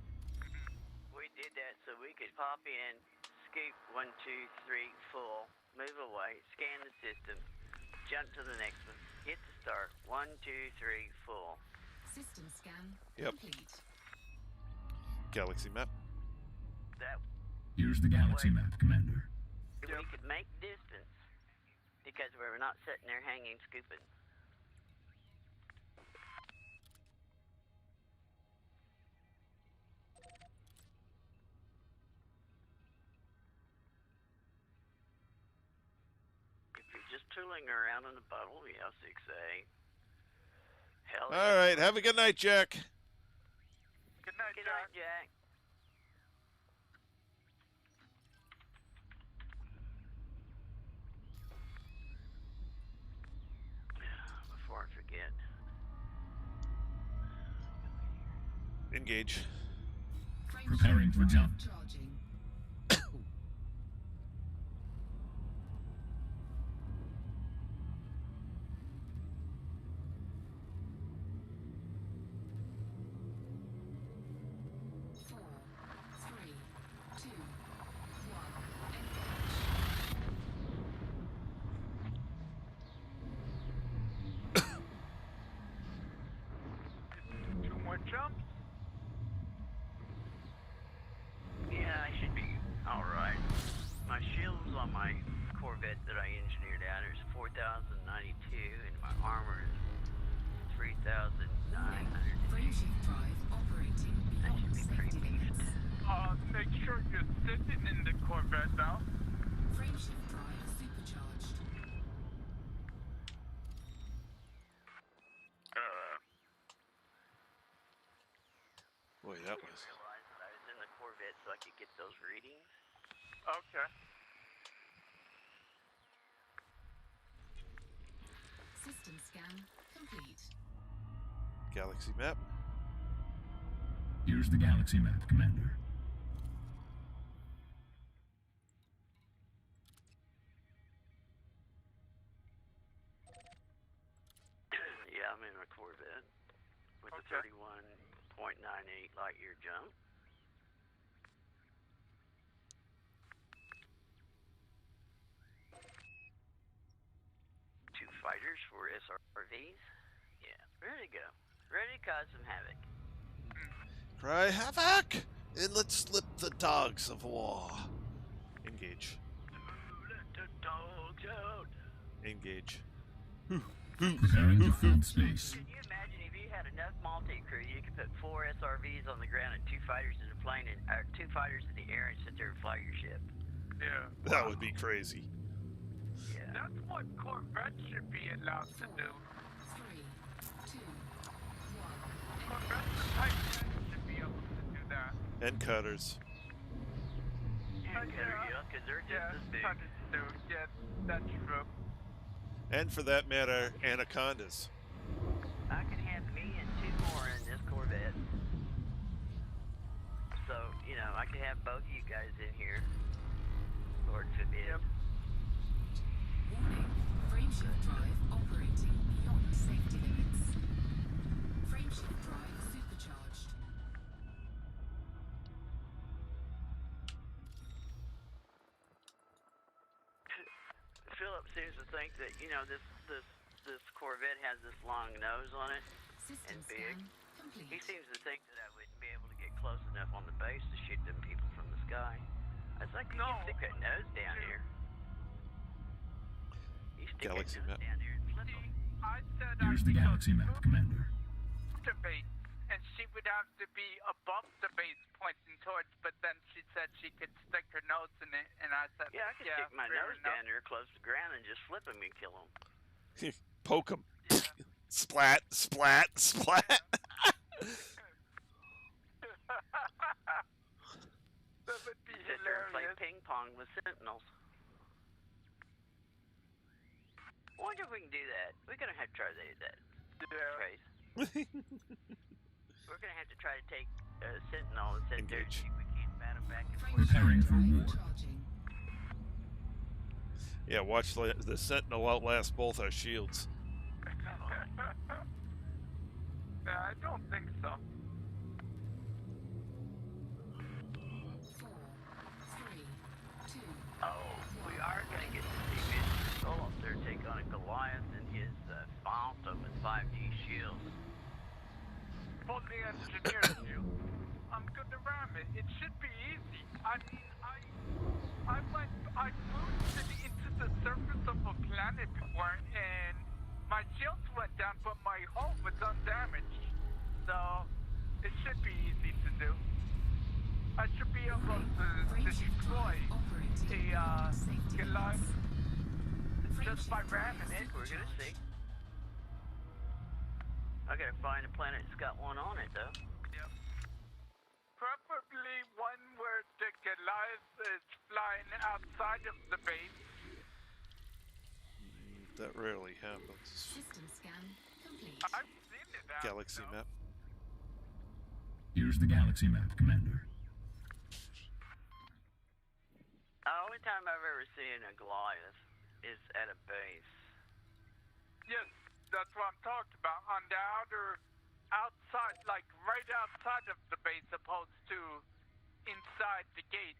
We did that so we could pop in, scoop 1, 2, 3, full, move away, scan the system, jump to the next one, hit the start, 1, 2, 3, full.
System scan
Yep.
complete.
Galaxy map.
That
Here's the galaxy map, Commander.
we could make distance because we were not sitting there hanging, scooping. If you're just tooling around in the bubble, yeah, 6A. Hell yeah.
All right. Have a good night, Jack.
Good night,
Good
Jack.
night, Jack. Before I forget.
Engage.
Frame
Preparing
shift
for
drive
jump.
Charging.
boy, that was.
realized that I was in the Corvette so I could get those readings.
Okay.
System scan complete.
Galaxy map.
Here's the galaxy map, Commander.
Yeah, I'm in a Corvette with a 31.98 light year jump. Two fighters for SRVs. Yeah, ready to go. Ready to cause some havoc.
Cry havoc! And let's slip the dogs of war. Engage.
Let the dogs out.
Engage.
Preparing to field space.
Can you imagine if you had enough multi-crew, you could put 4 SRVs on the ground and 2 fighters in the plane, and 2 fighters in the air, and sit there and fly your ship.
Yeah.
That would be crazy.
Yeah.
That's what Corvettes should be allowed to do.
3, 2, 1.
Corvettes and Titans should be able to do that.
And cutters.
And yeah, because they're just as big.
Titans do. Yeah, that's true.
And for that matter, anacondas.
I can have me and 2 more in this Corvette. So, you know, I could have both you guys in here. Lord forbid.
Yep.
Warning. Frameshift drive operating beyond safety limits. Frameshift drive supercharged.
Philip seems to think that, you know, this Corvette has this long nose on it.
System
And big.
scan complete.
He seems to think that I wouldn't be able to get close enough on the base to shoot them people from the sky. I was like, you
No.
stick that nose down here. You stick
Galaxy
that nose
map.
down here and flip
See,
them.
I said
Here's
I'd
the
be
galaxy map, Commander.
the base, and she would have to be above the base pointing towards, but then she said she could stick her nose in it, and I said,
Yeah, I could stick my
fair
nose
enough.
down there close to the ground and just flip him and kill him.
Poke them.
Yeah.
Splat, splat, splat.
That would be
Sit there and play
hilarious.
ping pong with sentinels. I wonder if we can do that. We're gonna have to try to do that.
Yeah.
Trace. We're gonna have to try to take a sentinel and sit there and
Engage.
see if we can't bat him back and forth.
Preparing
Frameshift
for
drive
war.
charging.
Yeah, watch the Sentinel outlast both our shields.
Yeah, I don't think so.
4, 3, 2.
Oh, we are gonna get to see Mr. Soul up there take on a Goliath and his Phantom with 5G shields.
Fully engineered you. I'm gonna ram it. It should be easy. I mean, I boosted into the surface of a planet before, and my shields went down, but my hull was undamaged. So, it should be easy to do. I should be able to
Frameshift
destroy
drive operating
a
beyond safety
Goliath
limits.
just by
Frameshift
ramming
drive
it.
We're gonna see.
supercharged.
I gotta find a planet that's got one on it though.
Yep. Preferably one where the Goliath is flying outside of the base.
That rarely happens.
System scan complete.
I've seen it out,
Galaxy
though.
map.
Here's the galaxy map, Commander.
The only time I've ever seen a Goliath is at a base.
Yes, that's what I'm talking about. On the outside, like right outside of the base, opposed to inside the gates.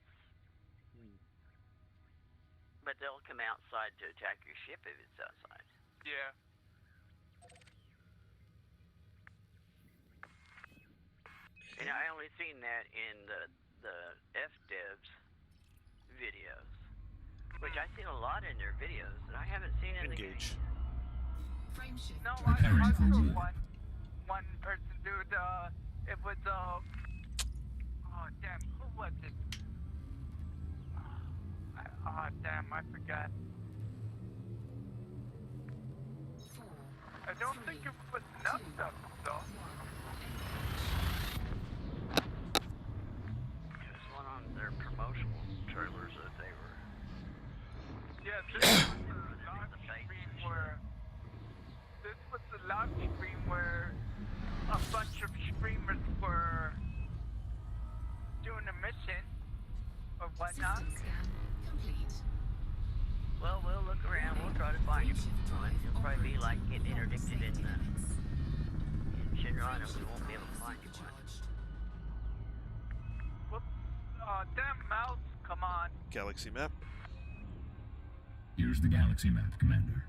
But they'll come outside to attack your ship if it's outside.
Yeah.
And I only seen that in the FDevs videos. Which I've seen a lot in their videos that I haven't seen in the game.
Engage.
Frameshift
No,
drive
I
Preparing for
saw
war.
one person dude. It was oh damn, who was it? Oh damn, I forgot.
4,
I don't think it was enough stuff though.
1.
live stream where a bunch of streamers were doing a mission or whatnot.
System scan complete.
Well, we'll look around. We'll try to find him.
Frameshift drive
It'll probably be like
operating
getting
beyond
interdicted in,
safety limits.
Shinron, and we
Frameshift
won't be able to
drive
find him.
supercharged.
Whoops. Damn mouse, come on.
Galaxy map.
Here's the galaxy map, Commander.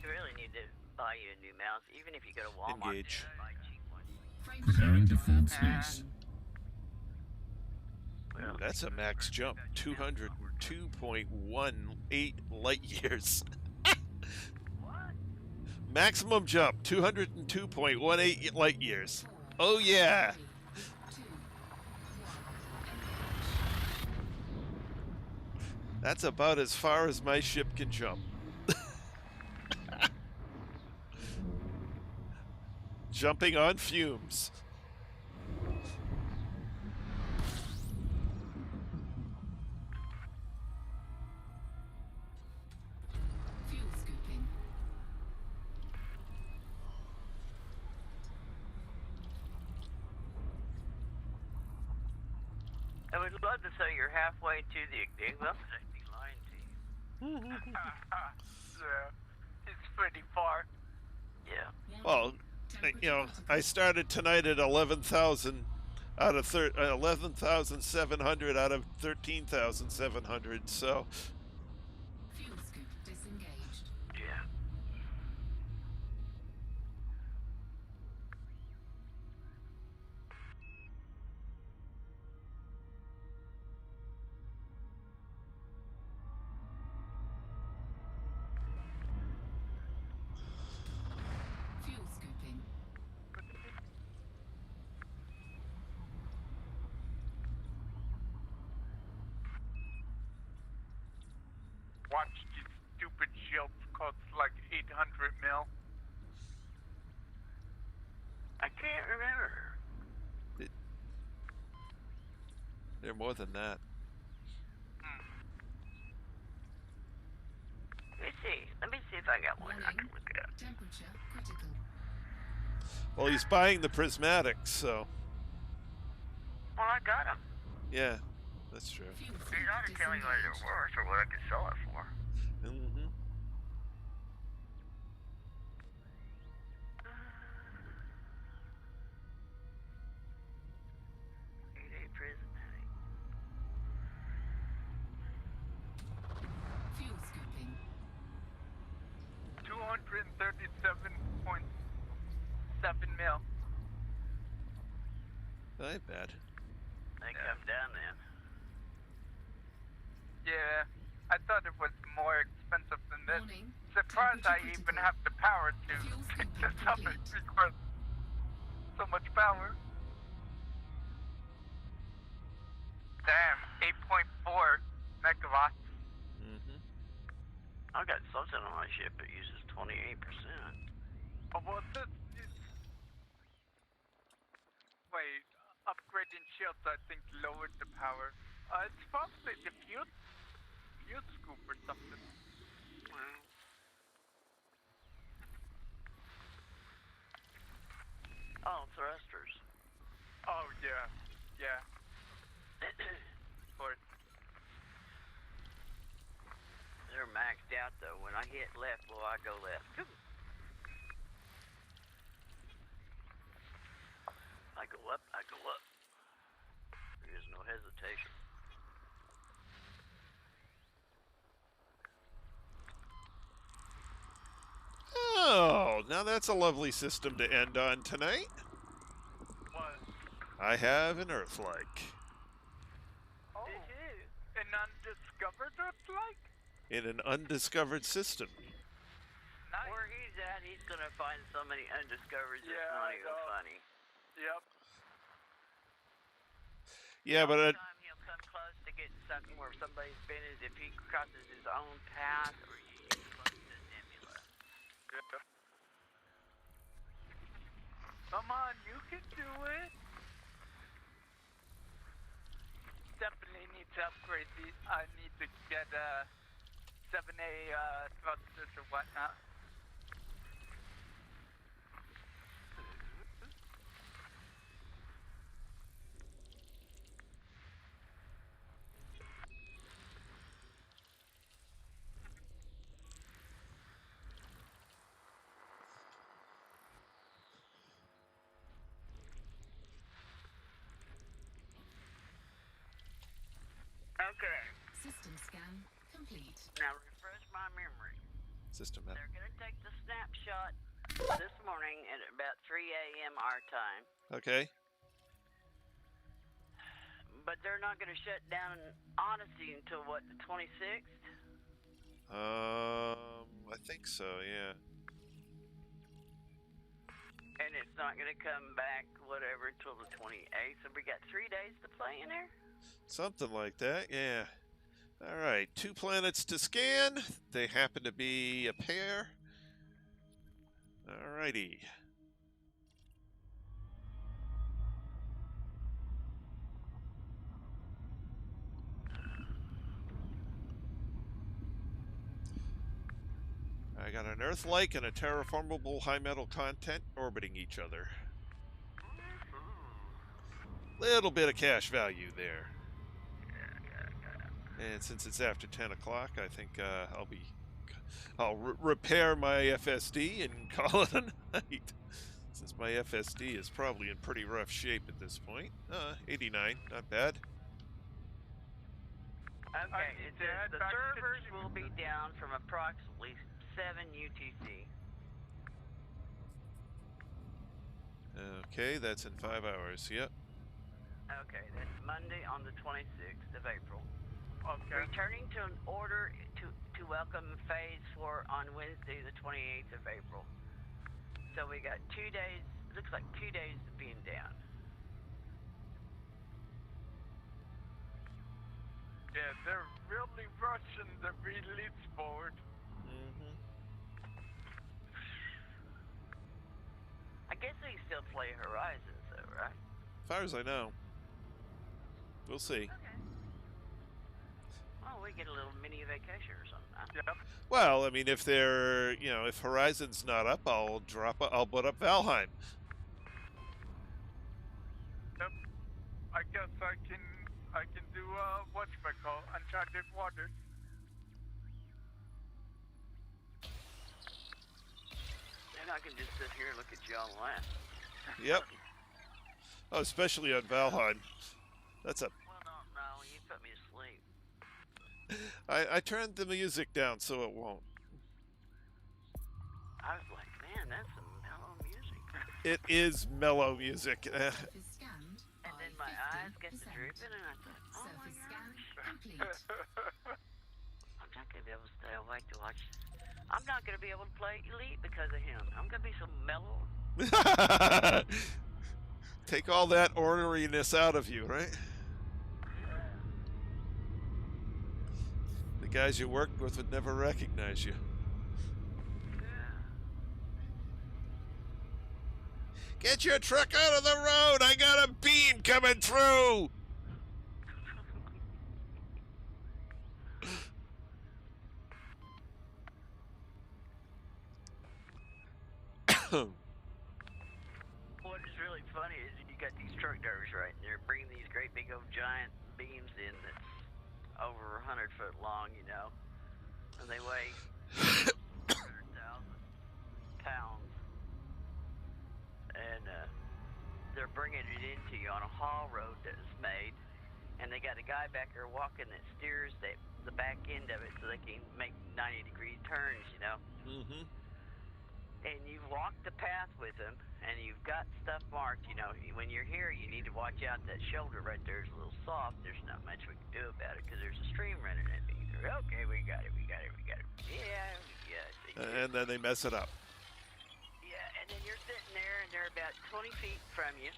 You really need to buy you a new mouse, even if you go to Walmart.
Engage.
And buy a cheap one.
Frameshift
Preparing to
drive
fold
operating.
space.
Well,
That's a max jump. 202.18 light years.
what?
Maximum jump. 202.18 light years. Oh yeah.
3, 2, 1.
That's about as far as my ship can jump. Jumping on fumes.
Fuel scooping.
I would love to say you're halfway to the well, I'd be lying to you.
Yeah, it's pretty far.
Yeah.
Well, you know, I started tonight at 11,000 out of 11,700 out of 13,700. So
Fuel scoop disengaged.
Yeah.
Fuel scooping.
Watch these stupid shields cost like 800 mil.
I can't remember.
they're more than that.
Let me see if I got one I
Warning.
can look at.
Temperature critical.
Well, he's buying the prismatics, so
Well, I got them.
yeah, that's true.
Fuel
He's
scoop
not telling me what they're
disengaged.
worth or what I could sell it for.
Mm-hmm.
Prismatic.
Fuel scooping.
237.7 mil.
That ain't bad.
They come down then.
Yeah, I thought it was more expensive than this.
Warning.
Surprised I
Temperature
even
critical.
have the power to
Fuel
pick
scooping
this up. It
complete.
requires so much power. Damn, 8.4 megawatts.
Mm-hmm.
I've got something on my ship that uses 28%.
Oh, well, this is... Wait, upgrading shields I think lowered the power. It's probably the fuel scoop or something.
Oh, thrusters.
Oh, yeah. Yeah, of course.
They're maxed out though. When I hit left, well, I go left. I go up, I go up. There is no hesitation.
Oh, now that's a lovely system to end on tonight.
What?
I have an Earth-like.
Oh, an undiscovered Earth-like?
In an undiscovered system.
Nice.
Where he's at, he's gonna find so many undiscovered that's
Yeah,
not
I
even
know.
funny.
Yep.
Yeah, but
The time he'll come close to getting something where somebody's been is if he crosses his own path or he's close to the nebula.
Yep. Come on, you can do it. Definitely need to upgrade these. I need to get 7A thrusters or whatnot.
Okay.
System scan complete.
Now refresh my memory.
System map.
They're gonna take the snapshot this morning at about 3 a.m. our time,
Okay.
but they're not gonna shut down Odyssey until what, the 26th?
I think so, yeah.
And it's not gonna come back whatever until the 28th. So we got 3 days to play in there.
Something like that, yeah. All right, 2 planets to scan. They happen to be a pair. All righty. I got an Earth-like and a terraformable high metal content orbiting each other. Little bit of cash value there. And since it's after 10 o'clock, I think I'll repair my FSD and call it a night. Since my FSD is probably in pretty rough shape at this point. 89, not bad.
Okay, it says the servers will be down from approximately 7 UTC.
Okay, that's in 5 hours, yep.
Okay, that's Monday on the 26th of April.
Okay.
Returning to an order to welcome Phase 4 on Wednesday, the 28th of April. So we got 2 days, looks like 2 days of being down.
Yeah, they're really rushing the release board.
Mm-hmm.
I guess we can still play Horizons though, right?
As far as I know. We'll see.
Okay. Well, we get a little mini vacation or something. Huh?
Yep.
Well, I mean, if they're, if Horizon's not up, I'll put up Valheim.
Yep. I guess I can do whatchamacallit, Uncharted Waters.
And I can just sit here and look at y'all and laugh.
Yep. Oh, especially on Valheim. That's a.
Well, no, you put me to sleep.
I turned the music down so it won't.
I was like, man, that's some mellow music.
It is mellow music.
Is scanned
And
by
then my eyes got to
50%.
drooping, and I thought, oh my
Surface scan
gosh,
complete.
I'm not going to be able to stay awake to watch. I'm not going to be able to play Elite because of him. I'm going to be so mellow.
Take all that orneriness out of you, right? The guys you worked with would never recognize you. Get your truck out of the road! I got a beam coming through!
What is really funny is you got these truck drivers, right? And they're bringing these great big old giant beams in that's over 100 foot long, and they weigh 100,000 pounds. And they're bringing it into you on a haul road that is made, and they got a guy back there walking that steers the back end of it so they can make 90-degree turns,
Mm-hmm.
And you've walked the path with them, and you've got stuff marked. When you're here, you need to watch out. That shoulder right there is a little soft. There's not much we can do about it because there's a stream running underneath there. Okay, we got it. Yeah.
And then they mess it up.
Yeah, and then you're sitting there, and they're about 20 feet from you,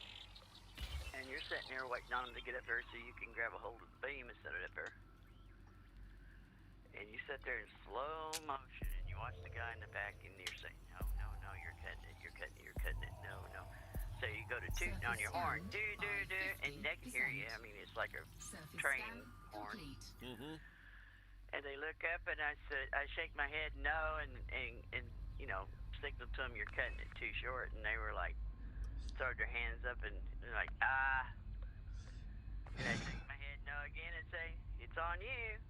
and you're sitting there waiting on them to get up there so you can grab a hold of the beam and set it up there. And you sit there in slow motion, and you watch the guy in the back, and you're saying, no, you're cutting it, no. So you go to tooting on your horn, do, and they can hear you. I mean, it's like a
Surface
train
scan
horn.
complete.
Mm-hmm.
And they look up, and I shake my head no, and signal to them you're cutting it too short, and they were like, throwed their hands up, and they're like, ah. And I shake my head no again and say, it's on you.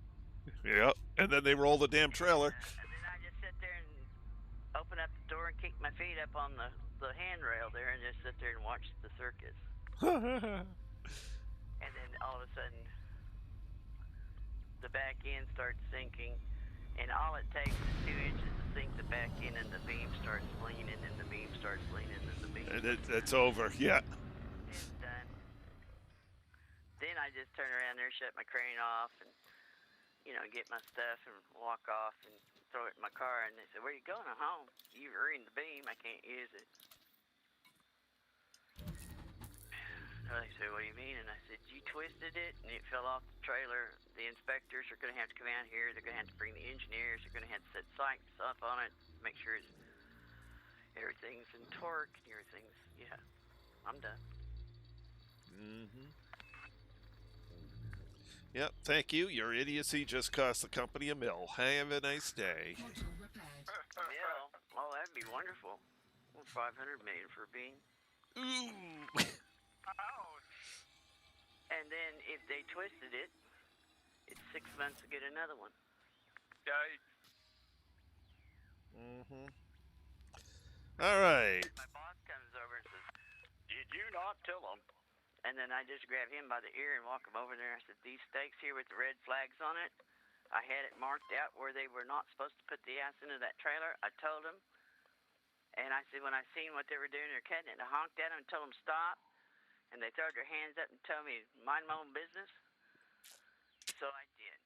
Yep. And then they roll the damn trailer.
And then I just sit there and open up the door and kick my feet up on the handrail there and just sit there and watch the circus. And then all of a sudden, the back end starts sinking, and all it takes is 2 inches to sink the back end, and the beam starts leaning, and the beam starts leaning, and the beam.
And it's over. Yeah.
It's done. Then I just turn around there, shut my crane off, and get my stuff and walk off and throw it in my car. And they said, "Where you going?" "I'm home." "You've ruined the beam. I can't use it." They said, "What do you mean?" And I said, "You twisted it and it fell off the trailer. The inspectors are going to have to come out here. They're going to have to bring the engineers. They're going to have to set sights up on it, make sure everything's in torque and everything's, yeah, I'm done."
Mm-hmm. Yep, thank you. Your idiocy just cost the company a mill. Have a nice day.
Module repaired.
Yeah, oh, that'd be wonderful. Well, 500 million for a beam.
Ooh.
Ouch.
And then if they twisted it, it's 6 months to get another one.
Yikes.
Mm-hmm. All right.
My boss comes over and says, "Did you not tell them?" And then I just grab him by the ear and walk him over there. I said, "These stakes here with the red flags on it, I had it marked out where they were not supposed to put the ass into that trailer. I told them." And I said, when I seen what they were doing, they're cutting it, I honked at them and told them stop. And they threw their hands up and told me, "Mind my own business." So I did.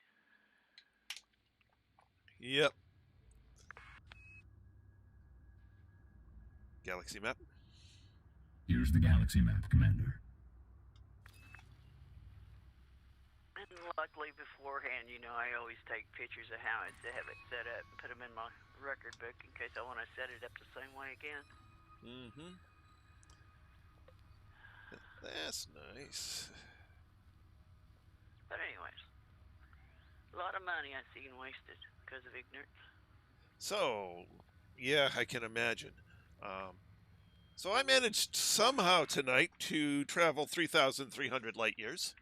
Yep. Galaxy map.
Here's the galaxy map, Commander.
And luckily beforehand, I always take pictures of how I have it set up and put them in my record book in case I want to set it up the same way again.
Mm-hmm. That's nice.
But anyways, a lot of money I've seen wasted because of ignorance.
So, yeah, I can imagine. So I managed somehow tonight to travel 3,300 light years.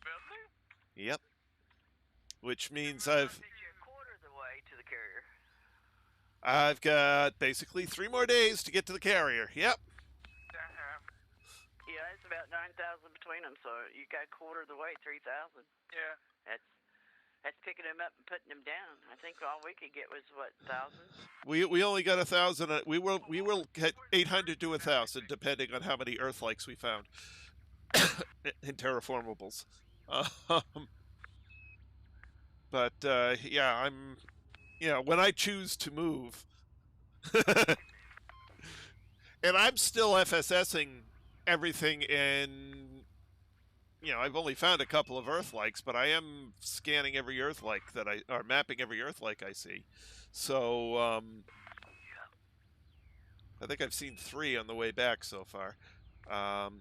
Really?
Yep. Which means
I'll
I've
take you a quarter of the way to the carrier.
got basically 3 more days to get to the carrier. Yep.
Damn.
Yeah, it's about 9,000 between them, so you got a quarter of the way, 3,000.
Yeah.
That's picking them up and putting them down. I think all we could get was what, 1,000?
We only got 1,000. We will get 800 to 1,000 depending on how many Earthlikes we found in terraformables. But yeah, I'm when I choose to move, and I'm still FSSing everything in. I've only found a couple of Earthlikes, but I am scanning every Earthlike or mapping every Earthlike I see. So I think I've seen 3 on the way back so far. But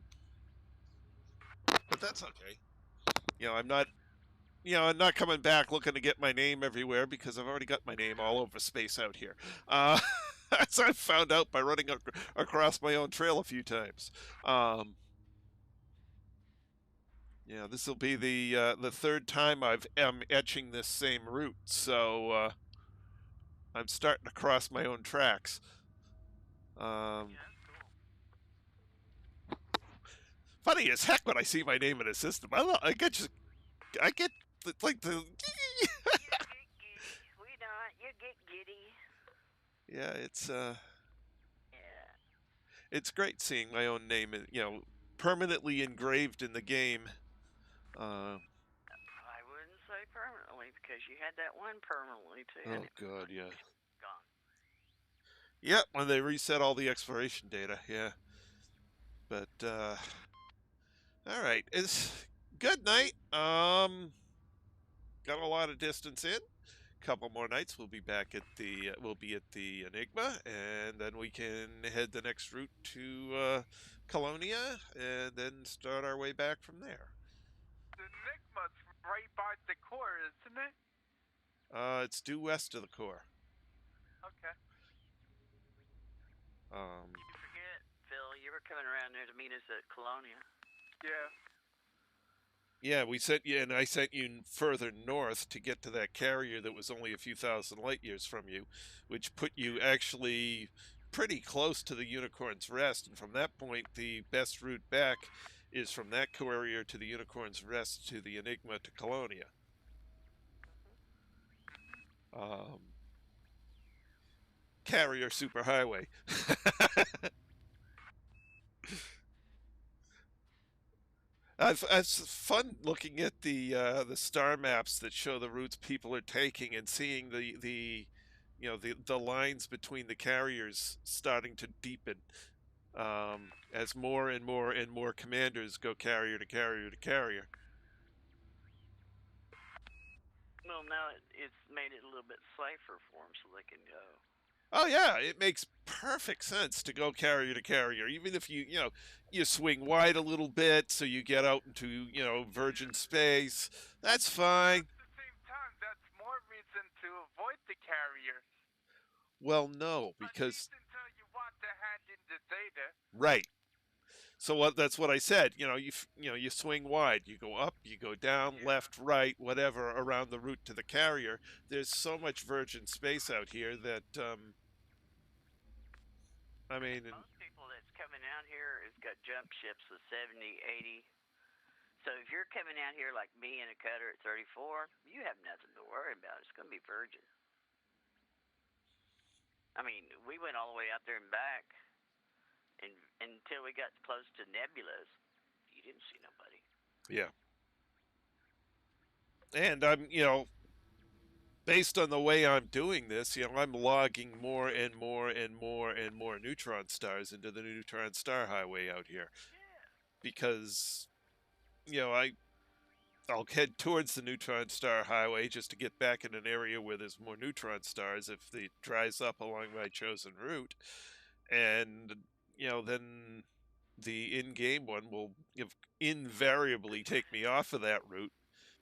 that's okay. I'm not coming back looking to get my name everywhere because I've already got my name all over space out here. As I've found out by running across my own trail a few times. Yeah, this will be the 3rd time I'm etching this same route, so I'm starting to cross my own tracks. Funny as heck when I see my name in a system. I get like the.
You get giddy. We not. You get giddy.
Yeah, it's
Yeah.
it's great seeing my own name, permanently engraved in the game.
I wouldn't say permanently because you had that one permanently too.
Oh
and it was
God, yeah.
gone.
Yep, when they reset all the expiration data, yeah. But all right, it's good night. Got a lot of distance in. Couple more nights, we'll be back at the Enigma, and then we can head the next route to Colonia, and then start our way back from there.
The Enigma's right by the core, isn't it?
It's due west of the core.
Okay.
You forget, Phil, you were coming around there to meet us at Colonia.
Yeah.
Yeah, I sent you further north to get to that carrier that was only a few thousand light years from you, which put you actually pretty close to the Unicorn's Rest, and from that point, the best route back is from that courier to the Unicorn's Rest to the Enigma to Colonia. Carrier superhighway. It's fun looking at the star maps that show the routes people are taking and seeing the lines between the carriers starting to deepen as more and more and more commanders go carrier to carrier to carrier.
Well, now it's made it a little bit safer for them so they can go.
Oh yeah, it makes perfect sense to go carrier to carrier, even if you swing wide a little bit so you get out into virgin space. That's fine.
At the same time, that's more reason to avoid the carrier.
Well, no,
At
because
least until you want to hand in the data.
right. So that's what I said. You swing wide, you go up, you go down, left, right, whatever around the route to the carrier. There's so much virgin space out here that I mean,
Most people that's coming out here has got jump ships of 70, 80. So if you're coming out here like me in a cutter at 34, you have nothing to worry about. It's going to be virgin. I mean, we went all the way out there and back. And until we got close to nebulas, you didn't see nobody.
yeah. And I'm, based on the way I'm doing this, I'm logging more and more and more and more neutron stars into the neutron star highway out here. Because, I'll head towards the neutron star highway just to get back in an area where there's more neutron stars if it dries up along my chosen route. And then the in-game one will invariably take me off of that route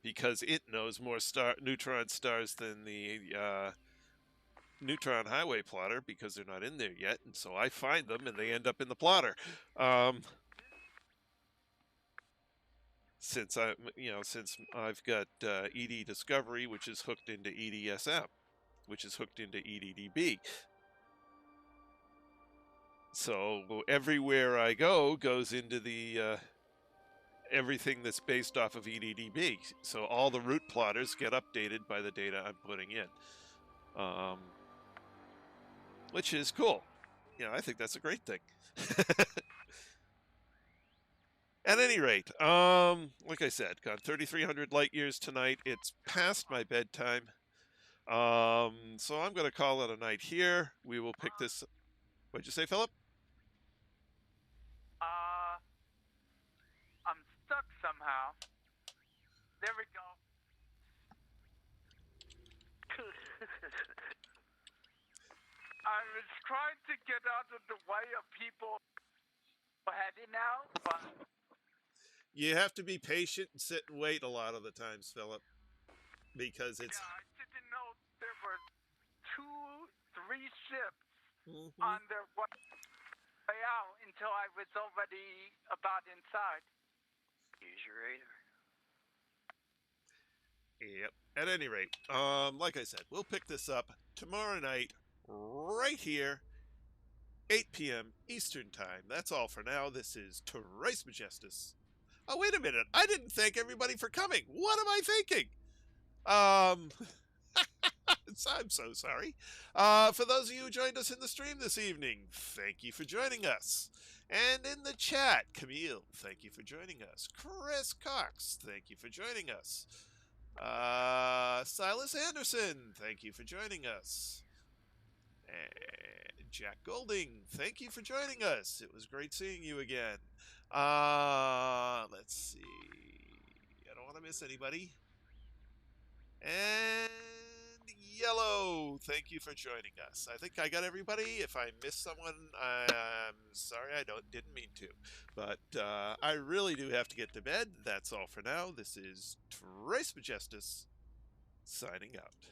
because it knows more neutron stars than the neutron highway plotter because they're not in there yet, and so I find them and they end up in the plotter. Since I've got ED Discovery, which is hooked into EDSM, which is hooked into EDDB. So everywhere I go goes into the everything that's based off of EDDB. So all the route plotters get updated by the data I'm putting in, which is cool. I think that's a great thing. At any rate, like I said, got 3,300 light years tonight. It's past my bedtime. So I'm going to call it a night here. We will pick this. What'd you say, Philip?
I'm stuck somehow. There we go. I was trying to get out of the way of people heading out, but
You have to be patient and sit and wait a lot of the times, Philip, because it's.
yeah, I didn't know there were 3 ships on their way out until I was already about inside.
Use your radar.
Yep. At any rate, like I said, we'll pick this up tomorrow night, right here, 8 p.m. Eastern Time. That's all for now. This is Terrace Majestus. Oh, wait a minute. I didn't thank everybody for coming. What am I thinking? I'm so sorry. For those of you who joined us in the stream this evening, thank you for joining us. And in the chat, Camille, thank you for joining us. Chris Cox, thank you for joining us. Silas Anderson, thank you for joining us. And Jack Golding, thank you for joining us. It was great seeing you again. Let's see. I don't want to miss anybody. And Yellow, thank you for joining us. I think I got everybody. If I missed someone, I'm sorry. I didn't mean to. But I really do have to get to bed. That's all for now. This is Trace Majestus signing out.